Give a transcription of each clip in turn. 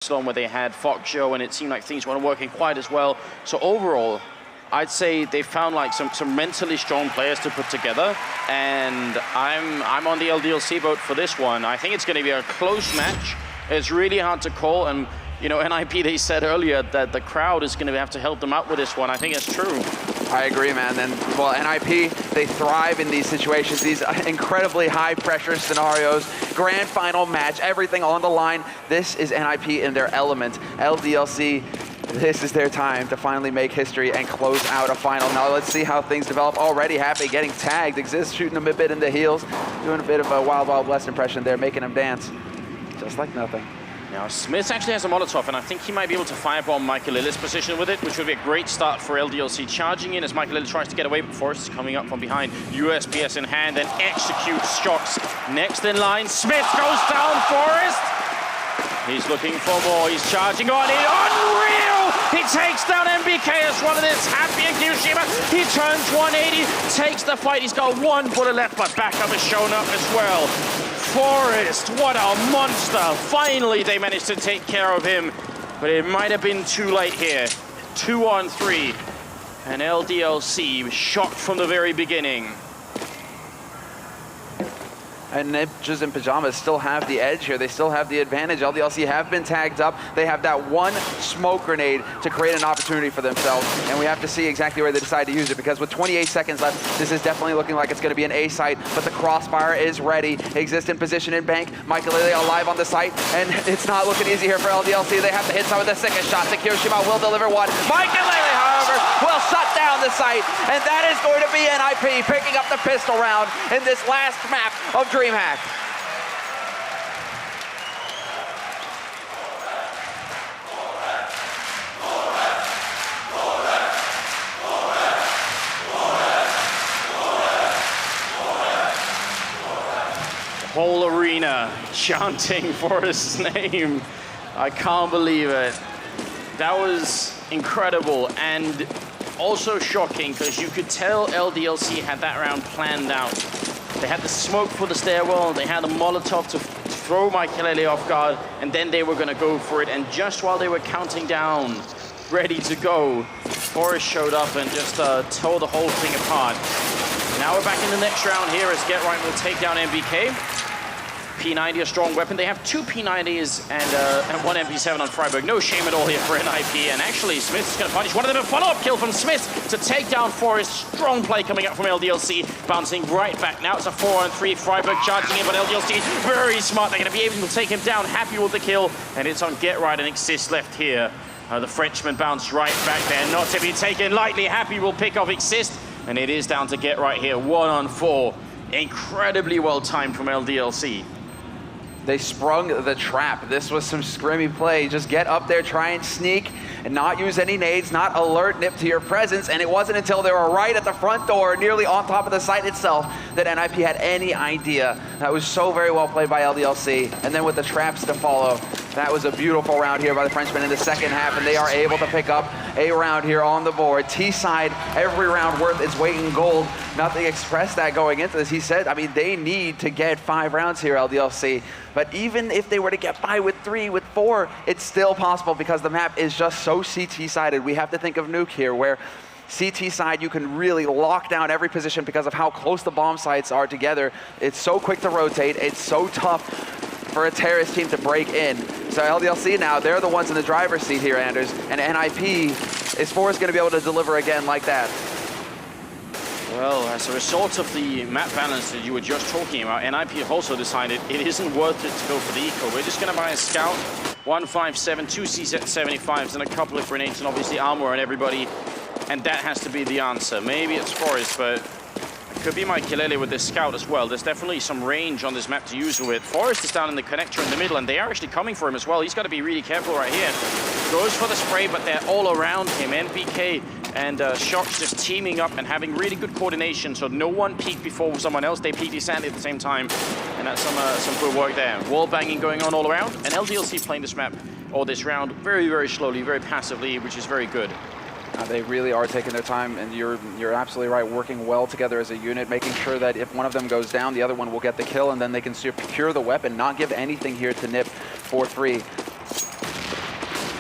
where they had Fox Joe, and it seemed like things weren't working quite as well. So overall, I'd say they found like some mentally strong players to put together, and I'm on the LDLC boat for this one. I think it's going to be a close match. It's really hard to call, and you know, NiP, they said earlier that the crowd is going to have to help them out with this one. I think it's true. I agree, man. And well, NiP, they thrive in these situations, these incredibly high pressure scenarios, grand final match, everything on the line. This is NiP in their element. LDLC, this is their time to finally make history and close out a final. Now let's see how things develop. Already Happy getting tagged, Exist shooting him a bit in the heels, doing a bit of a Wild Wild West impression there, making him dance, just like nothing. Now, Smith actually has a Molotov, and I think he might be able to firebomb Michaelili's position with it, which would be a great start for LDLC. Charging in as Michaelili tries to get away, but Forrest is coming up from behind. USPS in hand and executes shots. Next in line, Smith goes down, Forrest. He's looking for more, he's charging on it. Unreal! He takes down MBK as one of this. Happy in Kyoshima. He turns 180, takes the fight. He's got one bullet left, but backup has shown up as well. Forrest, what a monster. Finally, they managed to take care of him, but it might have been too late here. 2-on-3, and LDLC shocked from the very beginning. And Ninjas in Pajamas still have the edge here. They still have the advantage. LDLC have been tagged up. They have that one smoke grenade to create an opportunity for themselves. And we have to see exactly where they decide to use it, because with 28 seconds left, this is definitely looking like it's going to be an A site. But the crossfire is ready. Exist in position in bank. Michaelili alive on the site. And it's not looking easy here for LDLC. They have to hit some of the sickest shots. Kyoshima will deliver one. Michaelili, however, will shut down the site. And that is going to be NiP picking up the pistol round in this last map of DreamHack. Whole arena chanting Forrest's name. I can't believe it. That was incredible and also shocking, because you could tell LDLC had that round planned out. They had the smoke for the stairwell, they had a Molotov to throw Michaelili off guard, and then they were going to go for it. And just while they were counting down, ready to go, Forrest showed up and just tore the whole thing apart. Now we're back in the next round here as Get Right will take down MBK. P90, a strong weapon. They have two P90s and one MP7 on Freiburg. No shame at all here for NiP. And actually, Smith is going to punish one of them. A follow-up kill from Smith to take down Forrest. Strong play coming up from LDLC. Bouncing right back. Now it's a 4-on-3. Freiburg charging in, but LDLC very smart. They're going to be able to take him down. Happy with the kill. And it's on Get Right and Exist left here. The Frenchman bounced right back there. Not to be taken lightly. Happy will pick off Exist. And it is down to Get Right here. 1-on-4. Incredibly well timed from LDLC. They sprung the trap. This was some scrimmy play. Just get up there, try and sneak, and not use any nades, not alert NiP to your presence. And it wasn't until they were right at the front door, nearly on top of the site itself, that NiP had any idea. That was so very well played by LDLC. And then with the traps to follow, that was a beautiful round here by the Frenchmen in the second half, and they are able to pick up a round here on the board. T-side, every round worth its weight in gold. Nothing expressed that going into this. He said, I mean, they need to get 5 rounds here, LDLC. But even if they were to get by with 3, with 4, it's still possible, because the map is just so CT-sided. We have to think of Nuke here, where CT side, you can really lock down every position because of how close the bomb sites are together. It's so quick to rotate. It's so tough for a terrorist team to break in. So LDLC now, they're the ones in the driver's seat here, Anders. And NiP, is Forrest going to be able to deliver again like that? Well, as a result of the map balance that you were just talking about, NiP have also decided it isn't worth it to go for the eco. We're just going to buy a scout, 157, 2 CZ75s, and a couple of grenades, and obviously armor on everybody. And that has to be the answer. Maybe it's Forrest, but it could be Michaelili with this scout as well. There's definitely some range on this map to use with. Forrest is down in the connector in the middle, and they are actually coming for him as well. He's got to be really careful right here. Goes for the spray, but they're all around him. NPK and Shox just teaming up and having really good coordination, so no one peeked before someone else. They peeked Sandy at the same time, and that's some good work there. Wall banging going on all around, and LDLC playing this map, or this round, very, very slowly, very passively, which is very good. They really are taking their time, and you're absolutely right, working well together as a unit, making sure that if one of them goes down, the other one will get the kill, and then they can secure the weapon, not give anything here to NiP for 3.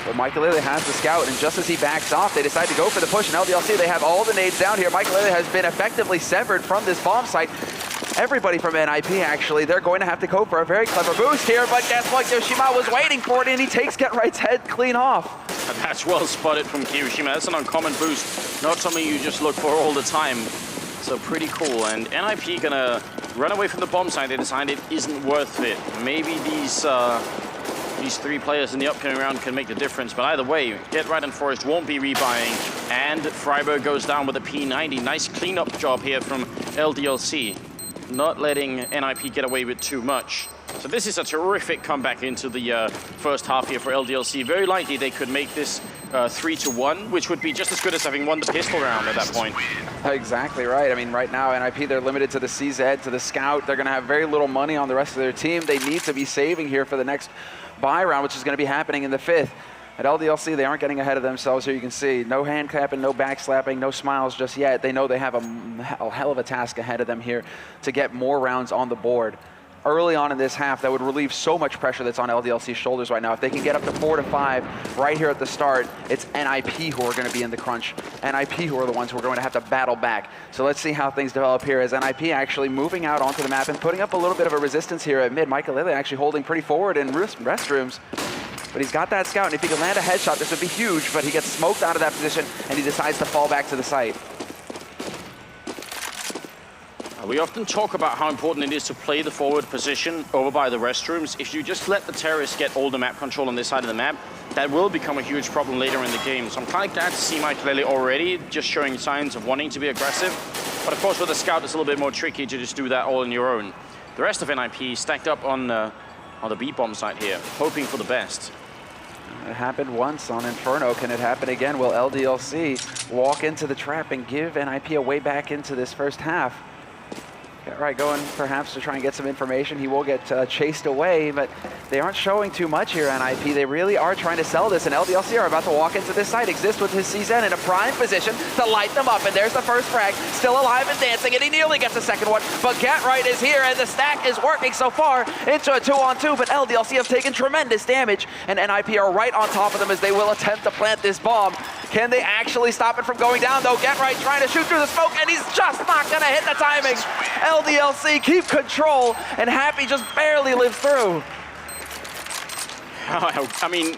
But Michael has the scout, and just as he backs off, they decide to go for the push. And LDLC, they have all the nades down here. Michael has been effectively severed from this bomb site. Everybody from NiP, actually, they're going to have to go for a very clever boost here, but guess what? Kyoshima was waiting for it, and he takes GeT_RiGht's head clean off. And that's well spotted from Kyoshima. That's an uncommon boost, not something you just look for all the time. So pretty cool. And NiP gonna run away from the bomb site. They decide it isn't worth it. Maybe these three players in the upcoming round can make the difference. But either way, GeT_RiGht and Forest won't be rebuying. And Freiburg goes down with a P90. Nice cleanup job here from LDLC. Not letting NiP get away with too much. So this is a terrific comeback into the first half here for LDLC. Very likely they could make this 3-1, which would be just as good as having won the pistol round at that point. Exactly right. I mean, right now, NiP, they're limited to the CZ, to the Scout. They're going to have very little money on the rest of their team. They need to be saving here for the next buy round, which is going to be happening in the 5th. At LDLC, they aren't getting ahead of themselves here. You can see no hand clapping, no back slapping, no smiles just yet. They know they have a hell of a task ahead of them here to get more rounds on the board. Early on in this half, that would relieve so much pressure that's on LDLC's shoulders right now. If they can get up to 4 to 5 right here at the start, it's NiP who are going to be in the crunch. NiP who are the ones who are going to have to battle back. So let's see how things develop here as NiP actually moving out onto the map and putting up a little bit of a resistance here at mid. Michael actually holding pretty forward in restrooms. But he's got that scout, and if he can land a headshot, this would be huge, but he gets smoked out of that position, and he decides to fall back to the site. We often talk about how important it is to play the forward position over by the restrooms. If you just let the terrorists get all the map control on this side of the map, that will become a huge problem later in the game. So I'm kind of glad to see Michael already just showing signs of wanting to be aggressive. But of course, with a scout, it's a little bit more tricky to just do that all on your own. The rest of NiP stacked up on the B-bomb site here, hoping for the best. It happened once on Inferno. Can it happen again? Will LDLC walk into the trap and give NiP a way back into this first half? GeT_RiGht going perhaps to try and get some information. He will get chased away, but they aren't showing too much here on NiP. They really are trying to sell this, and LDLC are about to walk into this site. Exist with his CZ in a prime position to light them up, and there's the first frag. Still alive and dancing, and he nearly gets a second one, but GeT_RiGht is here, and the stack is working so far into a 2-on-2, but LDLC have taken tremendous damage, and NiP are right on top of them as they will attempt to plant this bomb. Can they actually stop it from going down, though? GeT_RiGht trying to shoot through the smoke, and he's just not going to hit the timing. LDLC keep control, and Happy just barely lives through. I mean,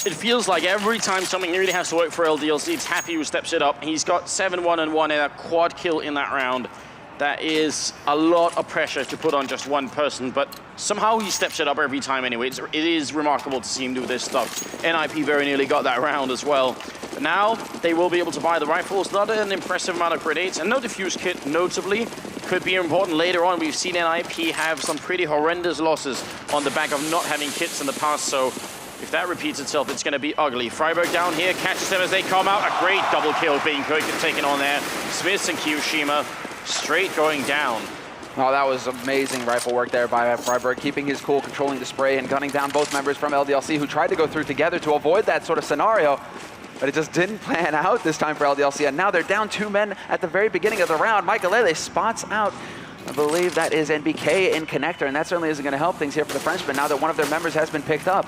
it feels like every time something really has to work for LDLC, it's Happy who steps it up. He's got 7-1-1 and a quad kill in that round. That is a lot of pressure to put on just one person, but somehow he steps it up every time anyway. It is remarkable to see him do this stuff. NiP very nearly got that round as well. But now they will be able to buy the rifles. Not an impressive amount of grenades, and no defuse kit, notably. Could be important later on. We've seen NiP have some pretty horrendous losses on the back of not having kits in the past, so if that repeats itself, it's going to be ugly. Freiburg down here, catches them as they come out. A great double kill being taken on there. Smiths and Kyoshima straight going down. Oh, that was amazing rifle work there by Freiburg, keeping his cool, controlling the spray, and gunning down both members from LDLC who tried to go through together to avoid that sort of scenario. But it just didn't plan out this time for LDLC, and now they're down 2 men at the very beginning of the round. Michael spots out, I believe that is NBK in connector, and that certainly isn't going to help things here for the Frenchman now that one of their members has been picked up.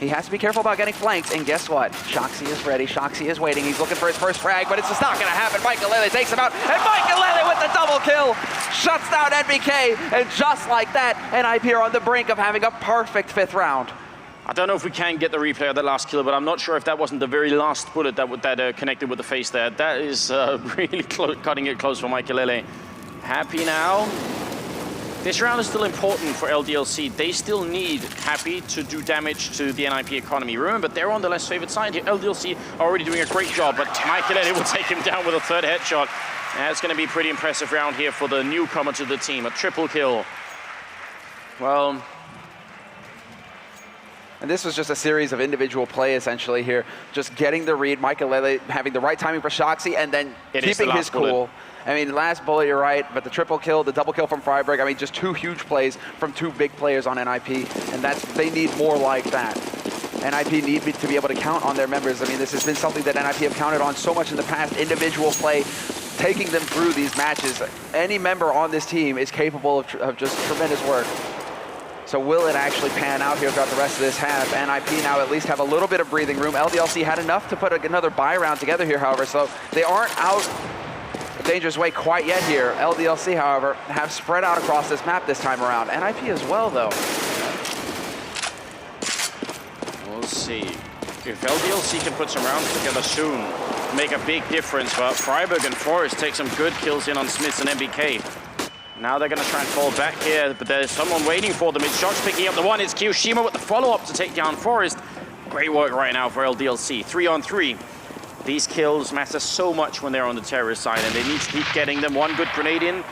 He has to be careful about getting flanked, and guess what? Shoxy is ready, Shoxy is waiting, he's looking for his first frag, but it's just not going to happen. Michael takes him out, and Michael with the double kill shuts down NBK, and just like that, NiP are on the brink of having a perfect 5th round. I don't know if we can get the replay of that last kill, but I'm not sure if that wasn't the very last bullet that connected with the face there. That is really cutting it close for Michael. Happy now. This round is still important for LDLC. They still need Happy to do damage to the NiP economy. Remember, they're on the less favored side here. LDLC already doing a great job, but Michael will take him down with a 3rd headshot. That's going to be a pretty impressive round here for the newcomer to the team. A triple kill. Well, and this was just a series of individual play, essentially, here. Just getting the read, Michael having the right timing for Shoxy, and then keeping his cool. I mean, last bullet, you're right, but the triple kill, the double kill from Freiburg, I mean, just 2 huge plays from 2 big players on NiP, and they need more like that. NiP need to be able to count on their members. I mean, this has been something that NiP have counted on so much in the past, individual play, taking them through these matches. Any member on this team is capable of just tremendous work. So will it actually pan out here throughout the rest of this half? NiP now at least have a little bit of breathing room. LDLC had enough to put another buy round together here, however, so they aren't out of dangerous way quite yet here. LDLC, however, have spread out across this map this time around. NiP as well, though. We'll see. If LDLC can put some rounds together soon, make a big difference, but friberg and Forest take some good kills in on Smiths and MBK. Now they're going to try and fall back here, but there's someone waiting for them. It's Shox picking up the one. It's Kiyoshima with the follow-up to take down Forest. Great work right now for LDLC. 3-on-3. These kills matter so much when they're on the terrorist side, and they need to keep getting them. One good grenade in.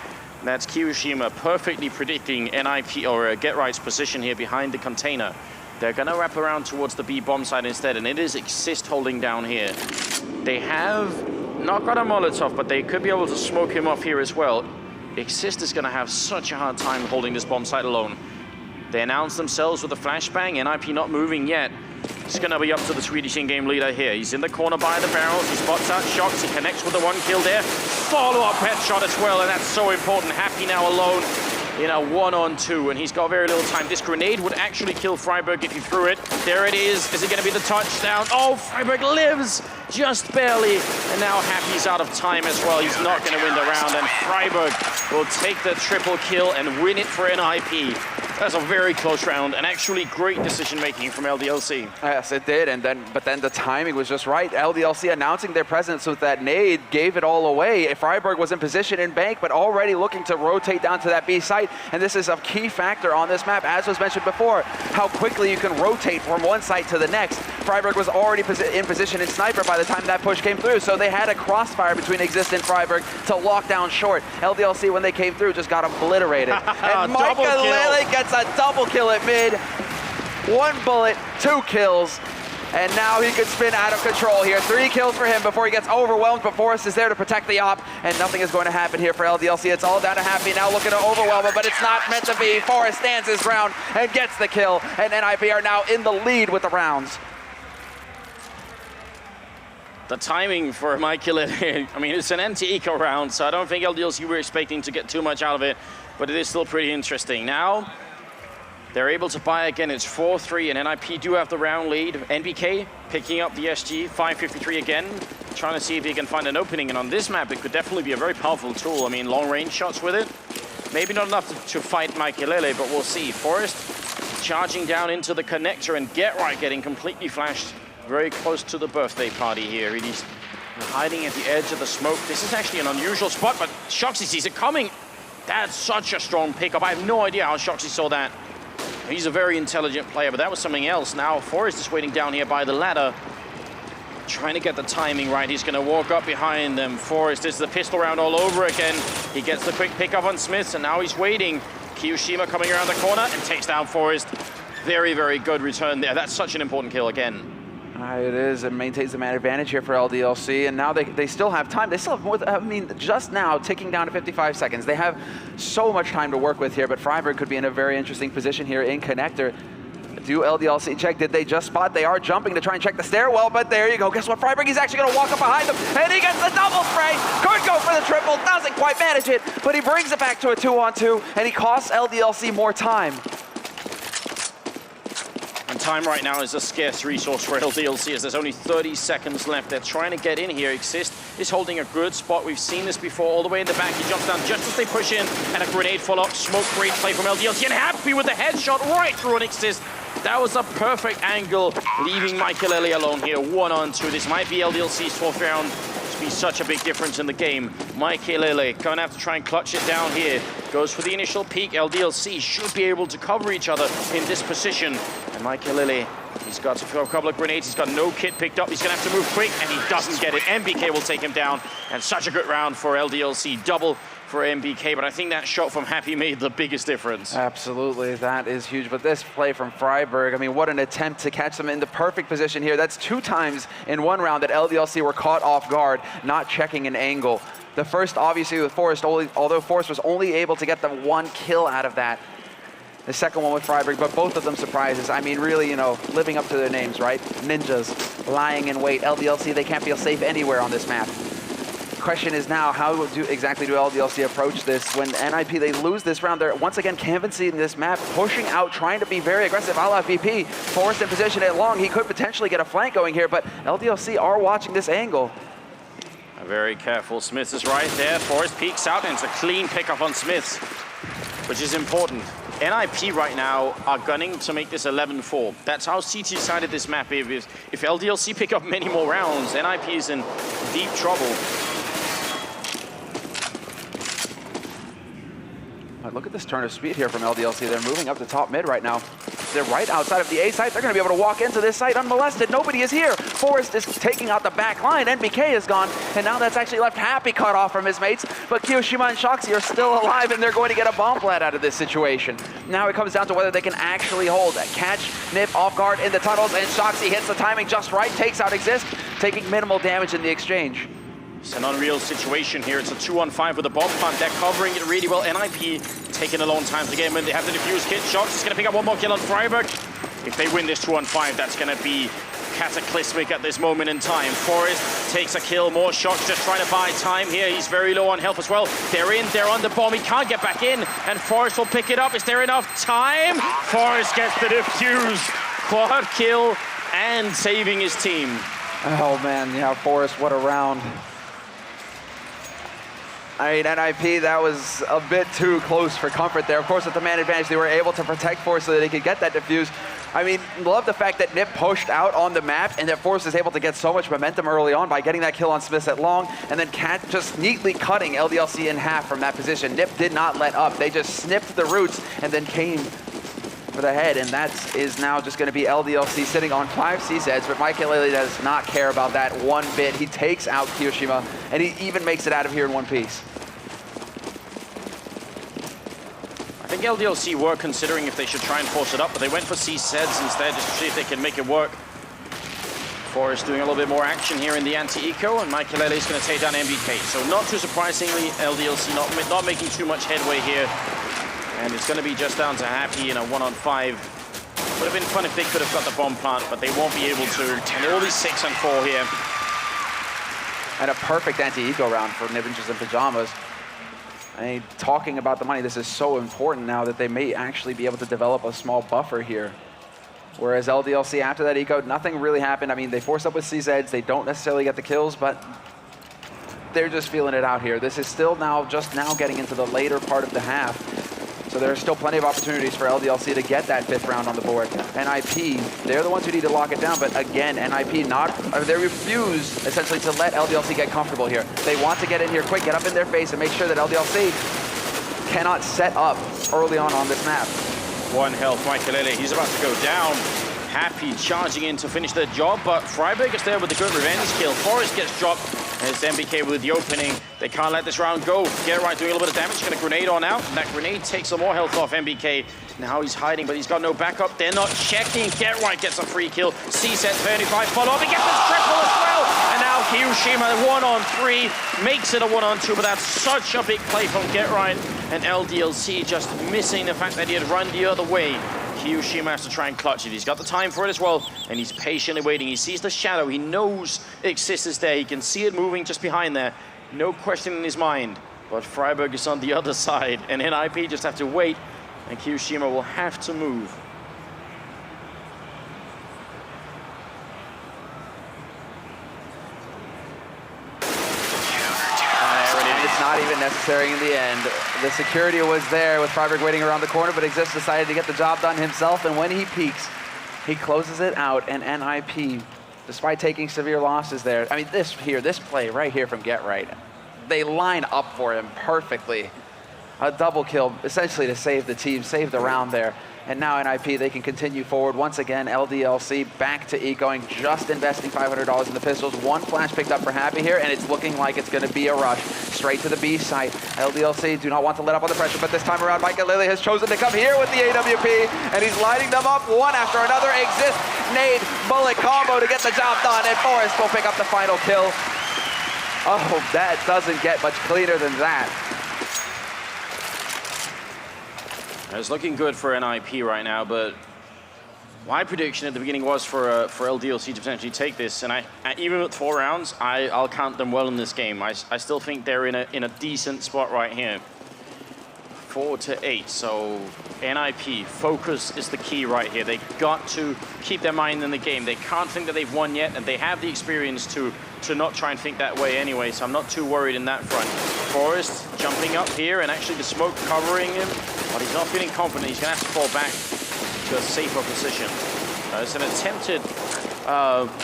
That's Kiyoshima perfectly predicting NiP or Get Right's position here behind the container. They're going to wrap around towards the B bomb side instead, and it is Exist holding down here. They have not got a Molotov, but they could be able to smoke him off here as well. Exist is going to have such a hard time holding this bomb site alone. They announce themselves with a flashbang. NiP not moving yet. It's going to be up to the Swedish in-game leader here. He's in the corner by the barrels. He spots out Shox. He connects with the one kill there. Follow-up headshot as well, and that's so important. Happy now alone in a 1-on-2, and he's got very little time. This grenade would actually kill friberg if he threw it. There it is. Is it going to be the touchdown? Oh, friberg lives just barely, and now Happy's out of time as well. He's not going to win the round, and friberg will take the triple kill and win it for NiP. That's a very close round, and actually great decision-making from LDLC. Yes, it did, but then the timing was just right. LDLC announcing their presence with that nade gave it all away. friberg was in position in bank, but already looking to rotate down to that B site, and this is a key factor on this map, as was mentioned before, how quickly you can rotate from one site to the next. friberg was already in position in sniper by the time that push came through, so they had a crossfire between Exist and friberg to lock down short. LDLC, when they came through, just got obliterated. And Micah Lele gets a double kill at mid. 1 bullet, 2 kills. And now he could spin out of control here. 3 kills for him before he gets overwhelmed, but Forrest is there to protect the op, and nothing is going to happen here for LDLC. It's all down to Happy now looking to overwhelm him, but it's not meant to be. Forrest stands his ground and gets the kill, and NiP are now in the lead with the rounds. The timing for Michael, I mean, it's an anti-eco round, so I don't think LDLC were expecting to get too much out of it, but it is still pretty interesting. Now, they're able to buy again. It's 4-3, and NiP do have the round lead. NBK picking up the SG, 5:53 again, trying to see if he can find an opening, and on this map, it could definitely be a very powerful tool. I mean, long-range shots with it. Maybe not enough to fight Maikelele, but we'll see. Forrest charging down into the connector, and Get Right getting completely flashed very close to the birthday party here. He's hiding at the edge of the smoke. This is actually an unusual spot, but Shoxy sees it coming. That's such a strong pickup. I have no idea how Shoxy saw that. He's a very intelligent player, but that was something else. Now Forrest is waiting down here by the ladder, trying to get the timing right. He's going to walk up behind them. Forrest is the pistol round all over again. He gets the quick pickup on Smiths, and now he's waiting. Kiyoshima coming around the corner and takes down Forrest. Very, very good return there. That's such an important kill again. It is. It maintains the man advantage here for LDLC, and now they still have time. They still have more, I mean, just now ticking down to 55 seconds. They have so much time to work with here, but friberg could be in a very interesting position here in connector. Do LDLC check? Did they just spot? They are jumping to try and check the stairwell, but there you go. Guess what? friberg, he's actually going to walk up behind them, and he gets the double spray. Could go for the triple, doesn't quite manage it, but he brings it back to a 2-on-2, and he costs LDLC more time. And time right now is a scarce resource for LDLC, as there's only 30 seconds left. They're trying to get in here. Exist is holding a good spot. We've seen this before. All the way in the back, he jumps down just as they push in, and a grenade follow-up. Smoke, great play from LDLC, and Happy with the headshot right through an Exist. That was a perfect angle, leaving Maikelele alone here. 1-on-2. This might be LDLC's 4th round. To be such a big difference in the game. Maikelele gonna have to try and clutch it down here. Goes for the initial peek. LDLC should be able to cover each other in this position. And Maikelele, he's got to throw a couple of grenades. He's got no kit picked up. He's gonna have to move quick, and he doesn't get it. MBK will take him down, and such a good round for LDLC. Double for MBK, but I think that shot from Happy made the biggest difference. Absolutely, that is huge. But this play from friberg, I mean, what an attempt to catch them in the perfect position here. That's 2 times in one round that LDLC were caught off guard, not checking an angle. The first, obviously, with Forrest, although Forrest was only able to get the 1 kill out of that. The second one with friberg, but both of them surprises. I mean, really, you know, living up to their names, right? Ninjas, lying in wait. LDLC, they can't feel safe anywhere on this map. question is now, how exactly do LDLC approach this when NiP, they lose this round? They're once again canvassing this map, pushing out, trying to be very aggressive. A la VP, forced in position at long. He could potentially get a flank going here, but LDLC are watching this angle. Very careful. Smiths is right there. Forrest peeks out, and it's a clean pickup on Smiths, which is important. NiP right now are gunning to make this 11-4. That's how CT decided this map. If LDLC pick up many more rounds, NiP is in deep trouble. But look at this turn of speed here from LDLC. They're moving up to top mid right now. They're right outside of the A site. They're going to be able to walk into this site unmolested. Nobody is here. Forrest is taking out the back line. NBK is gone, and now that's actually left Happy cut off from his mates. But Kiyoshima and Shoxy are still alive, and they're going to get a bomb plant out of this situation. Now it comes down to whether they can actually hold. Catch NiP off guard in the tunnels, and Shoxy hits the timing just right, takes out Exist, taking minimal damage in the exchange. It's an unreal situation here. It's a 2-on-5 with a bomb plant. They're covering it really well. NiP taking a long time to get him in. They have the defuse kit. Shox is going to pick up one more kill on Freiburg. If they win this 2-on-5, that's going to be cataclysmic at this moment in time. Forrest takes a kill. More shots, just trying to buy time here. He's very low on health as well. They're in. They're on the bomb. He can't get back in. And Forrest will pick it up. Is there enough time? Forrest gets the defuse. Quad kill and saving his team. Oh, man. Yeah, Forrest, what a round. I mean, NiP, that was a bit too close for comfort there. Of course, with the man advantage, they were able to protect Forrest so that they could get that defuse. I mean, love the fact that NiP pushed out on the map and that Forrest is able to get so much momentum early on by getting that kill on Smiths at long, and then Cat just neatly cutting LDLC in half from that position. NiP did not let up. They just snipped the roots and then came for the head, and that is now just going to be LDLC sitting on 5 CSEDs, but Maikelele does not care about that one bit. He takes out Kiyoshima, and he even makes it out of here in one piece. I think LDLC were considering if they should try and force it up, but they went for CSEDs instead just to see if they can make it work. Forrest doing a little bit more action here in the anti-eco, and Maikelele is going to take down MBK. So not too surprisingly, LDLC not making too much headway here. And it's going to be just down to Happy in a 1-on-5. Would have been fun if they could have got the bomb plant, but they won't be able to. And they're only 6-4 here. And a perfect anti-eco round for Ninjas in Pajamas. I mean, talking about the money, this is so important now that they may actually be able to develop a small buffer here. Whereas LDLC, after that eco, nothing really happened. I mean, they force up with CZs. They don't necessarily get the kills, but they're just feeling it out here. This is still just now getting into the later part of the half. So there are still plenty of opportunities for LDLC to get that 5th round on the board. NiP, they're the ones who need to lock it down, but again, NiP they refuse essentially to let LDLC get comfortable here. They want to get in here quick, get up in their face, and make sure that LDLC cannot set up early on this map. 1 health, Maikelele, he's about to go down. Happy charging in to finish the job, but Freiburg is there with the good revenge kill. Forrest gets dropped, and it's MBK with the opening. They can't let this round go. Get right doing a little bit of damage, got a grenade on out, and that grenade takes some more health off MBK. Now he's hiding, but he's got no backup. They're not checking. Get right gets a free kill. C-Sets 35 follow up. He gets this triple as well. And now Kiyoshima 1-on-3 makes it a 1-on-2, but that's such a big play from Get Right. And LDLC just missing the fact that he had run the other way. Kiyoshima has to try and clutch it. He's got the time for it as well, and he's patiently waiting. He sees the shadow. He knows Exist is there. He can see it moving just behind there. No question in his mind. But Freiburg is on the other side, and NiP just have to wait, and Kiyoshima will have to move. It's not even necessary in the end. The security was there with Freiburg waiting around the corner, but Exist decided to get the job done himself, and when he peeks, he closes it out, and NiP, despite taking severe losses there, I mean, this play right here from Get Right, they line up for him perfectly. A double kill, essentially to save the team, save the round there. And now NiP, they can continue forward. Once again, LDLC back to ecoing, just investing $500 in the pistols. 1 flash picked up for Happy here, and it's looking like it's going to be a rush. Straight to the B site. LDLC do not want to let up on the pressure, but this time around, Maikelele has chosen to come here with the AWP, and he's lighting them up one after another. Exist, nade, bullet combo to get the job done, and Forrest will pick up the final kill. Oh, that doesn't get much cleaner than that. It's looking good for NiP right now, but My prediction at the beginning was for LDLC to potentially take this, and even with 4 rounds, I'll count them well in this game. I still think they're in a decent spot right here. 4-8, so NiP, focus is the key right here. They got to keep their mind in the game. They can't think that they've won yet, and they have the experience to not try and think that way anyway, so I'm not too worried in that front. Forrest jumping up here, and actually the smoke covering him, but he's not feeling confident. He's gonna have to fall back to a safer position. It's an attempted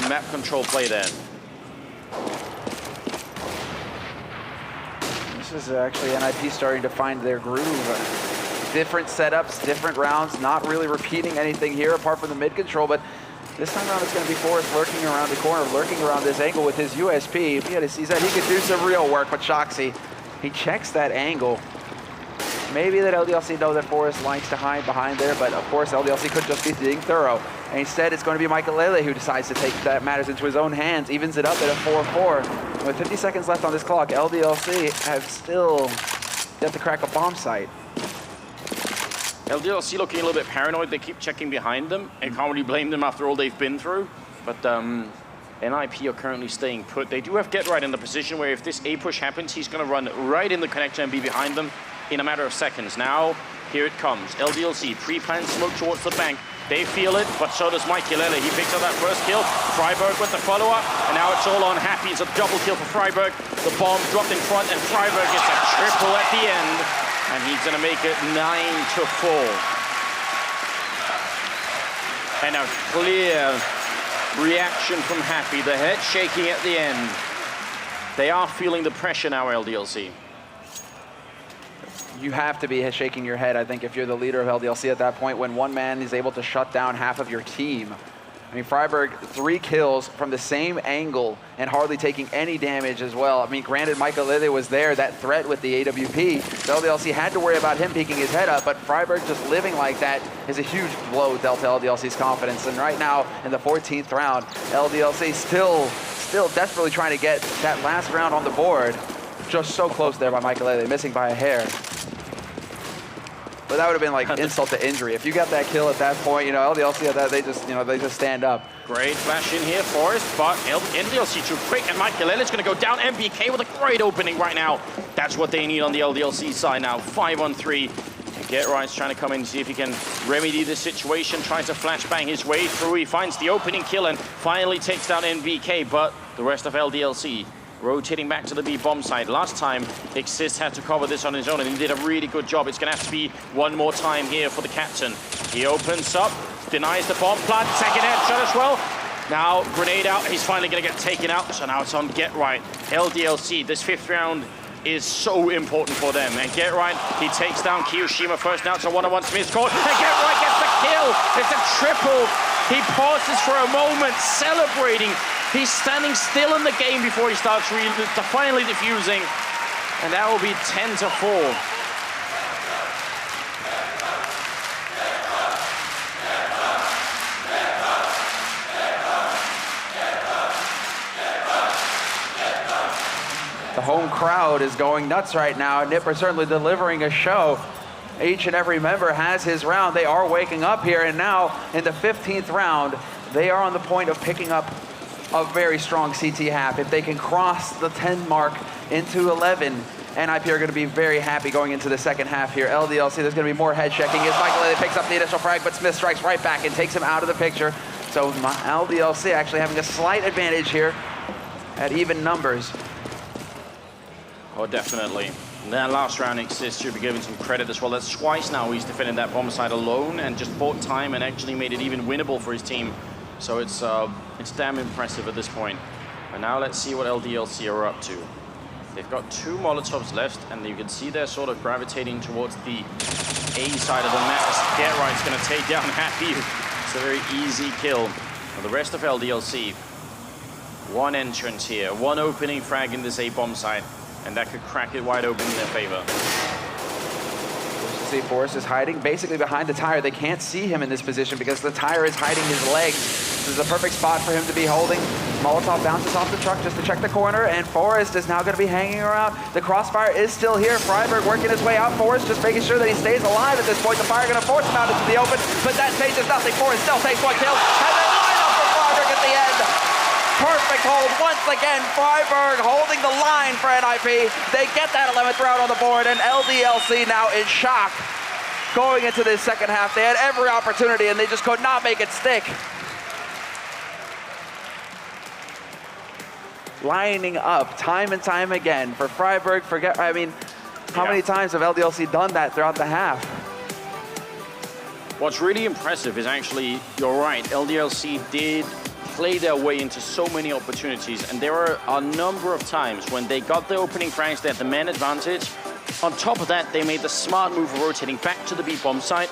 map control play there. This is actually NiP starting to find their groove. Different setups, different rounds, not really repeating anything here apart from the mid control, but this time around it's going to be Forrest lurking around the corner, lurking around this angle with his USP. If he had a CZ, he could do some real work, but Shoxy, he checks that angle. Maybe that LDLC know that Forrest likes to hide behind there, but of course LDLC could just be being thorough. And instead it's going to be Michael who decides to take that matters into his own hands, evens it up at a 4-4. With 50 seconds left on this clock, LDLC have still yet to crack a bomb site. LDLC looking a little bit paranoid. They keep checking behind them. I can't really blame them after all they've been through. But NiP are currently staying put. They do have Get Right in the position where if this A push happens, he's going to run right in the connector and be behind them in a matter of seconds. Now, here it comes. LDLC, pre-planned smoke towards the bank. They feel it, but so does Mikey Lele. He picks up that first kill. Freiberg with the follow-up, and now it's all on Happy. It's a double kill for Freiberg. The bomb dropped in front, and Freiberg gets a triple at the end, and he's going to make it 9-4. And a clear reaction from Happy. The head shaking at the end. They are feeling the pressure now, LDLC. You have to be shaking your head, I think, if you're the leader of LDLC at that point, when one man is able to shut down half of your team. I mean, Freiberg, 3 kills from the same angle and hardly taking any damage as well. I mean, granted, Michael Lille was there, that threat with the AWP. So LDLC had to worry about him peeking his head up, but Freiberg just living like that is a huge blow dealt to LDLC's confidence. And right now, in the 14th round, LDLC still desperately trying to get that last round on the board. Just so close there by Michael Lille, missing by a hair. But that would have been like insult to injury. If you got that kill at that point, you know, LDLC at that, they just stand up. Great flash in here, Forrest, but LDLC too quick, and Michael is going to go down. MBK with a great opening right now. That's what they need on the LDLC side now. 5-on-3. Get Right's trying to come in and see if he can remedy this situation. Tries to flashbang his way through. He finds the opening kill and finally takes down MBK, but the rest of LDLC rotating back to the B bomb side. Last time, Exist had to cover this on his own, and he did a really good job. It's going to have to be one more time here for the captain. He opens up, denies the bomb plant, second headshot as well. Now, grenade out, he's finally going to get taken out, so now it's on Get Right. LDLC, this 5th round is so important for them. And Get Right, he takes down Kiyoshima first. Now it's a 1-on-1 Smith score, and Get Right gets the kill. It's a triple. He pauses for a moment, celebrating. He's standing still in the game before he starts finally defusing. And that will be 10-4. The home crowd is going nuts right now. NiP are certainly delivering a show. Each and every member has his round. They are waking up here, and now in the 15th round, they are on the point of picking up a very strong CT half. If they can cross the 10 mark into 11, NiP are going to be very happy going into the second half here. LDLC, there's going to be more head checking as Michael picks up the initial frag, but Smith strikes right back and takes him out of the picture. So LDLC actually having a slight advantage here at even numbers. Oh, definitely. That last round Exist should be given some credit as well. That's twice now he's defended that bomb side alone and just bought time and actually made it even winnable for his team. So it's damn impressive at this point. But now let's see what LDLC are up to. They've got 2 Molotovs left, and you can see they're sort of gravitating towards the A side of the map. Get Right's going to take down Happy. It's a very easy kill. For the rest of LDLC, 1 entrance here, 1 opening frag in this A bomb site, and that could crack it wide open in their favor. Forrest is hiding basically behind the tire. They can't see him in this position because the tire is hiding his legs. is a perfect spot for him to be holding. Molotov bounces off the truck just to check the corner, and Forrest is now going to be hanging around. The crossfire is still here. Freiberg working his way out. Forrest just making sure that he stays alive at this point. The fire going to force him out into the open, but that changes nothing. Forrest still takes one kill, and then line up for Freiberg at the end. Perfect hold once again. Freiberg holding the line for NiP. They get that 11th round on the board, and LDLC now in shock. Going into this second half, they had every opportunity and they just could not make it stick. Lining up time and time again for Freiberg. How many times have LDLC done that throughout the half? What's really impressive is actually, you're right, LDLC did play their way into so many opportunities, and there were a number of times when they got the opening frags, they had the man advantage. On top of that, they made the smart move of rotating back to the B bomb site,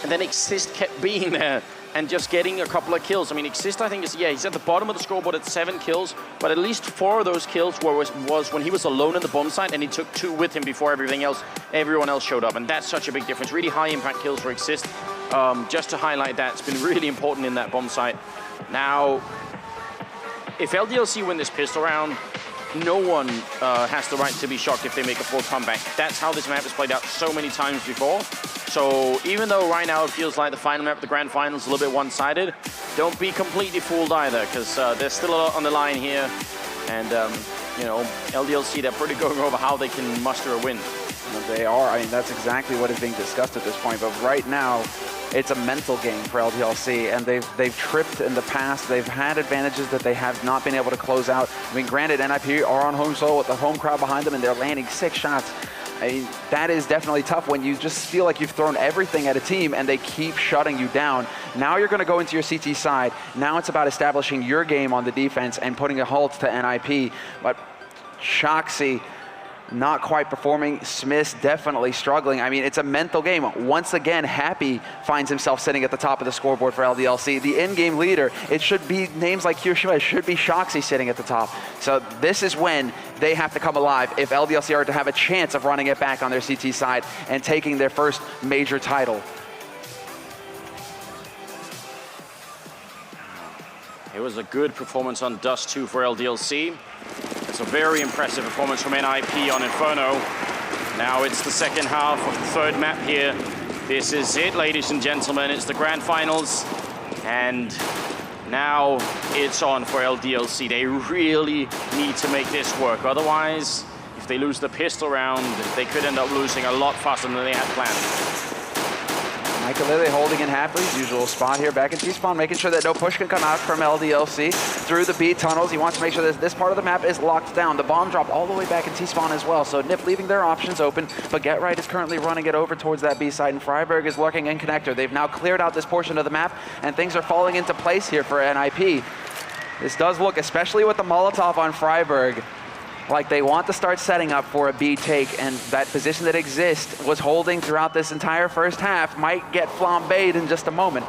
and then Exist kept being there and just getting a couple of kills. I mean, Exist, I think, he's at the bottom of the scoreboard at 7 kills, but at least 4 of those kills was when he was alone in the bomb site, and he took 2 with him before everyone else showed up, and that's such a big difference. Really high impact kills for Exist. Just to highlight that, it's been really important in that bomb site. Now, if LDLC win this pistol round, no one has the right to be shocked if they make a full comeback. That's how this map has played out so many times before. So even though right now it feels like the final map, the grand final, is a little bit one-sided, don't be completely fooled either, because there's still a lot on the line here. And, you know, LDLC, they're pretty going over how they can muster a win. They are. I mean, that's exactly what is being discussed at this point. But right now, it's a mental game for LDLC, and they've tripped in the past. They've had advantages that they have not been able to close out. I mean, granted, NiP are on home soil with the home crowd behind them, and they're landing 6 shots. I mean, that is definitely tough when you just feel like you've thrown everything at a team and they keep shutting you down. Now you're going to go into your CT side. Now it's about establishing your game on the defense and putting a halt to NiP. But Shoxy not quite performing. Smith's definitely struggling. I mean, it's a mental game. Once again, Happy finds himself sitting at the top of the scoreboard for LDLC. The in-game leader, it should be names like Hiroshima. It should be Shoxy sitting at the top. So this is when they have to come alive if LDLC are to have a chance of running it back on their CT side and taking their first major title. It was a good performance on Dust 2 for LDLC. It's a very impressive performance from NiP on Inferno. Now it's the second half of the third map here. This is it, ladies and gentlemen. It's the grand finals. And now it's on for LDLC. They really need to make this work. Otherwise, if they lose the pistol round, they could end up losing a lot faster than they had planned. Michael Lily holding in happily, his usual spot here back in T-spawn, making sure that no push can come out from LDLC through the B tunnels. He wants to make sure that this part of the map is locked down. The bomb dropped all the way back in T-spawn as well, so NiP leaving their options open, but Get Right is currently running it over towards that B side, and Freiberg is lurking in connector. They've now cleared out this portion of the map, and things are falling into place here for NiP. This does look, especially with the Molotov on Freiberg, like they want to start setting up for a B take, and that position that Exist was holding throughout this entire first half might get flambéed in just a moment.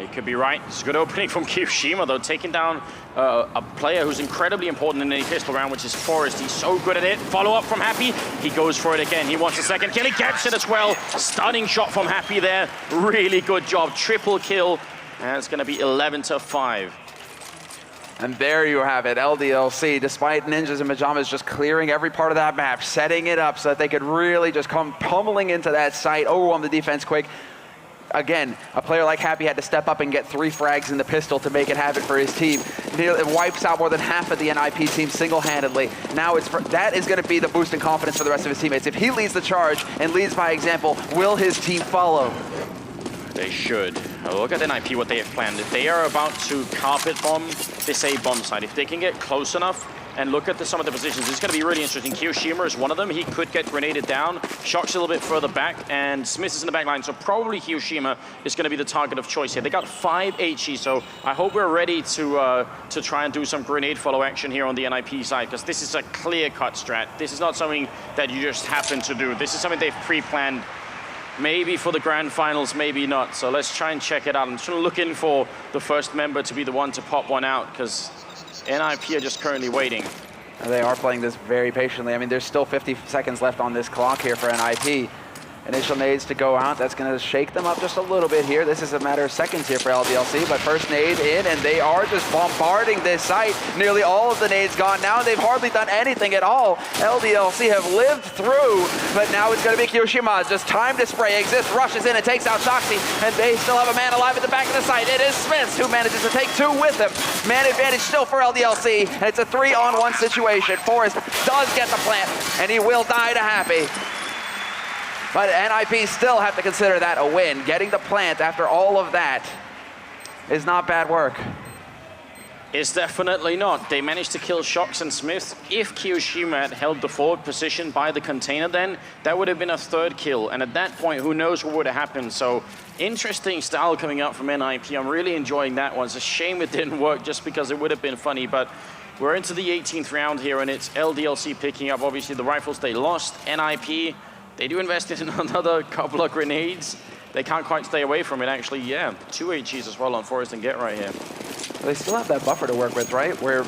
You could be right. It's a good opening from Kiyoshima, though, taking down a player who's incredibly important in any pistol round, which is Forrest. He's so good at it. Follow up from Happy. He goes for it again. He wants a second kill. He gets it as well. Stunning shot from Happy there. Really good job. Triple kill. And it's going to be 11-5. And there you have it, LDLC, despite Ninjas and Pajamas just clearing every part of that map, setting it up so that they could really just come pummeling into that site, overwhelm the defense quick. Again, a player like Happy had to step up and get 3 frags in the pistol to make it happen for his team. It wipes out more than half of the NiP team single-handedly. Now that is going to be the boost in confidence for the rest of his teammates. If he leads the charge and leads by example, will his team follow? They should. Look at NiP, what they have planned. If they are about to carpet bomb this A bomb site, if they can get close enough and look at some of the positions, it's going to be really interesting. Kiyoshima is one of them. He could get grenaded down. Shock's a little bit further back, and Smith is in the back line, so probably Kiyoshima is going to be the target of choice here. They got 5 HE, so I hope we're ready to try and do some grenade follow action here on the NiP side, because this is a clear-cut strat. This is not something that you just happen to do. This is something they've pre-planned. Maybe for the grand finals, maybe not. So let's try and check it out. I'm just looking for the first member to be the one to pop one out, because NiP are just currently waiting. They are playing this very patiently. I mean, there's still 50 seconds left on this clock here for NiP. Initial nades to go out. That's going to shake them up just a little bit here. This is a matter of seconds here for LDLC, but first nade in, and they are just bombarding this site. Nearly all of the nades gone now, and they've hardly done anything at all. LDLC have lived through, but now it's going to be Kyoshima. Just time to spray exists, rushes in and takes out Shoxi, and they still have a man alive at the back of the site. It is Smiths who manages to take two with him. Man advantage still for LDLC, and it's a 3-on-1 situation. Forrest does get the plant, and he will die to Happy. But NiP still have to consider that a win. Getting the plant after all of that is not bad work. It's definitely not. They managed to kill Shox and Smith. If Kyoshima had held the forward position by the container then, that would have been a third kill. And at that point, who knows what would have happened. So interesting style coming out from NiP. I'm really enjoying that one. It's a shame it didn't work just because it would have been funny. But we're into the 18th round here, and it's LDLC picking up, obviously, the rifles they lost. NiP, they do invest in another couple of grenades. They can't quite stay away from it, actually. Yeah, 2 HEs as well on Forrest and Get right here. They still have that buffer to work with, right? Where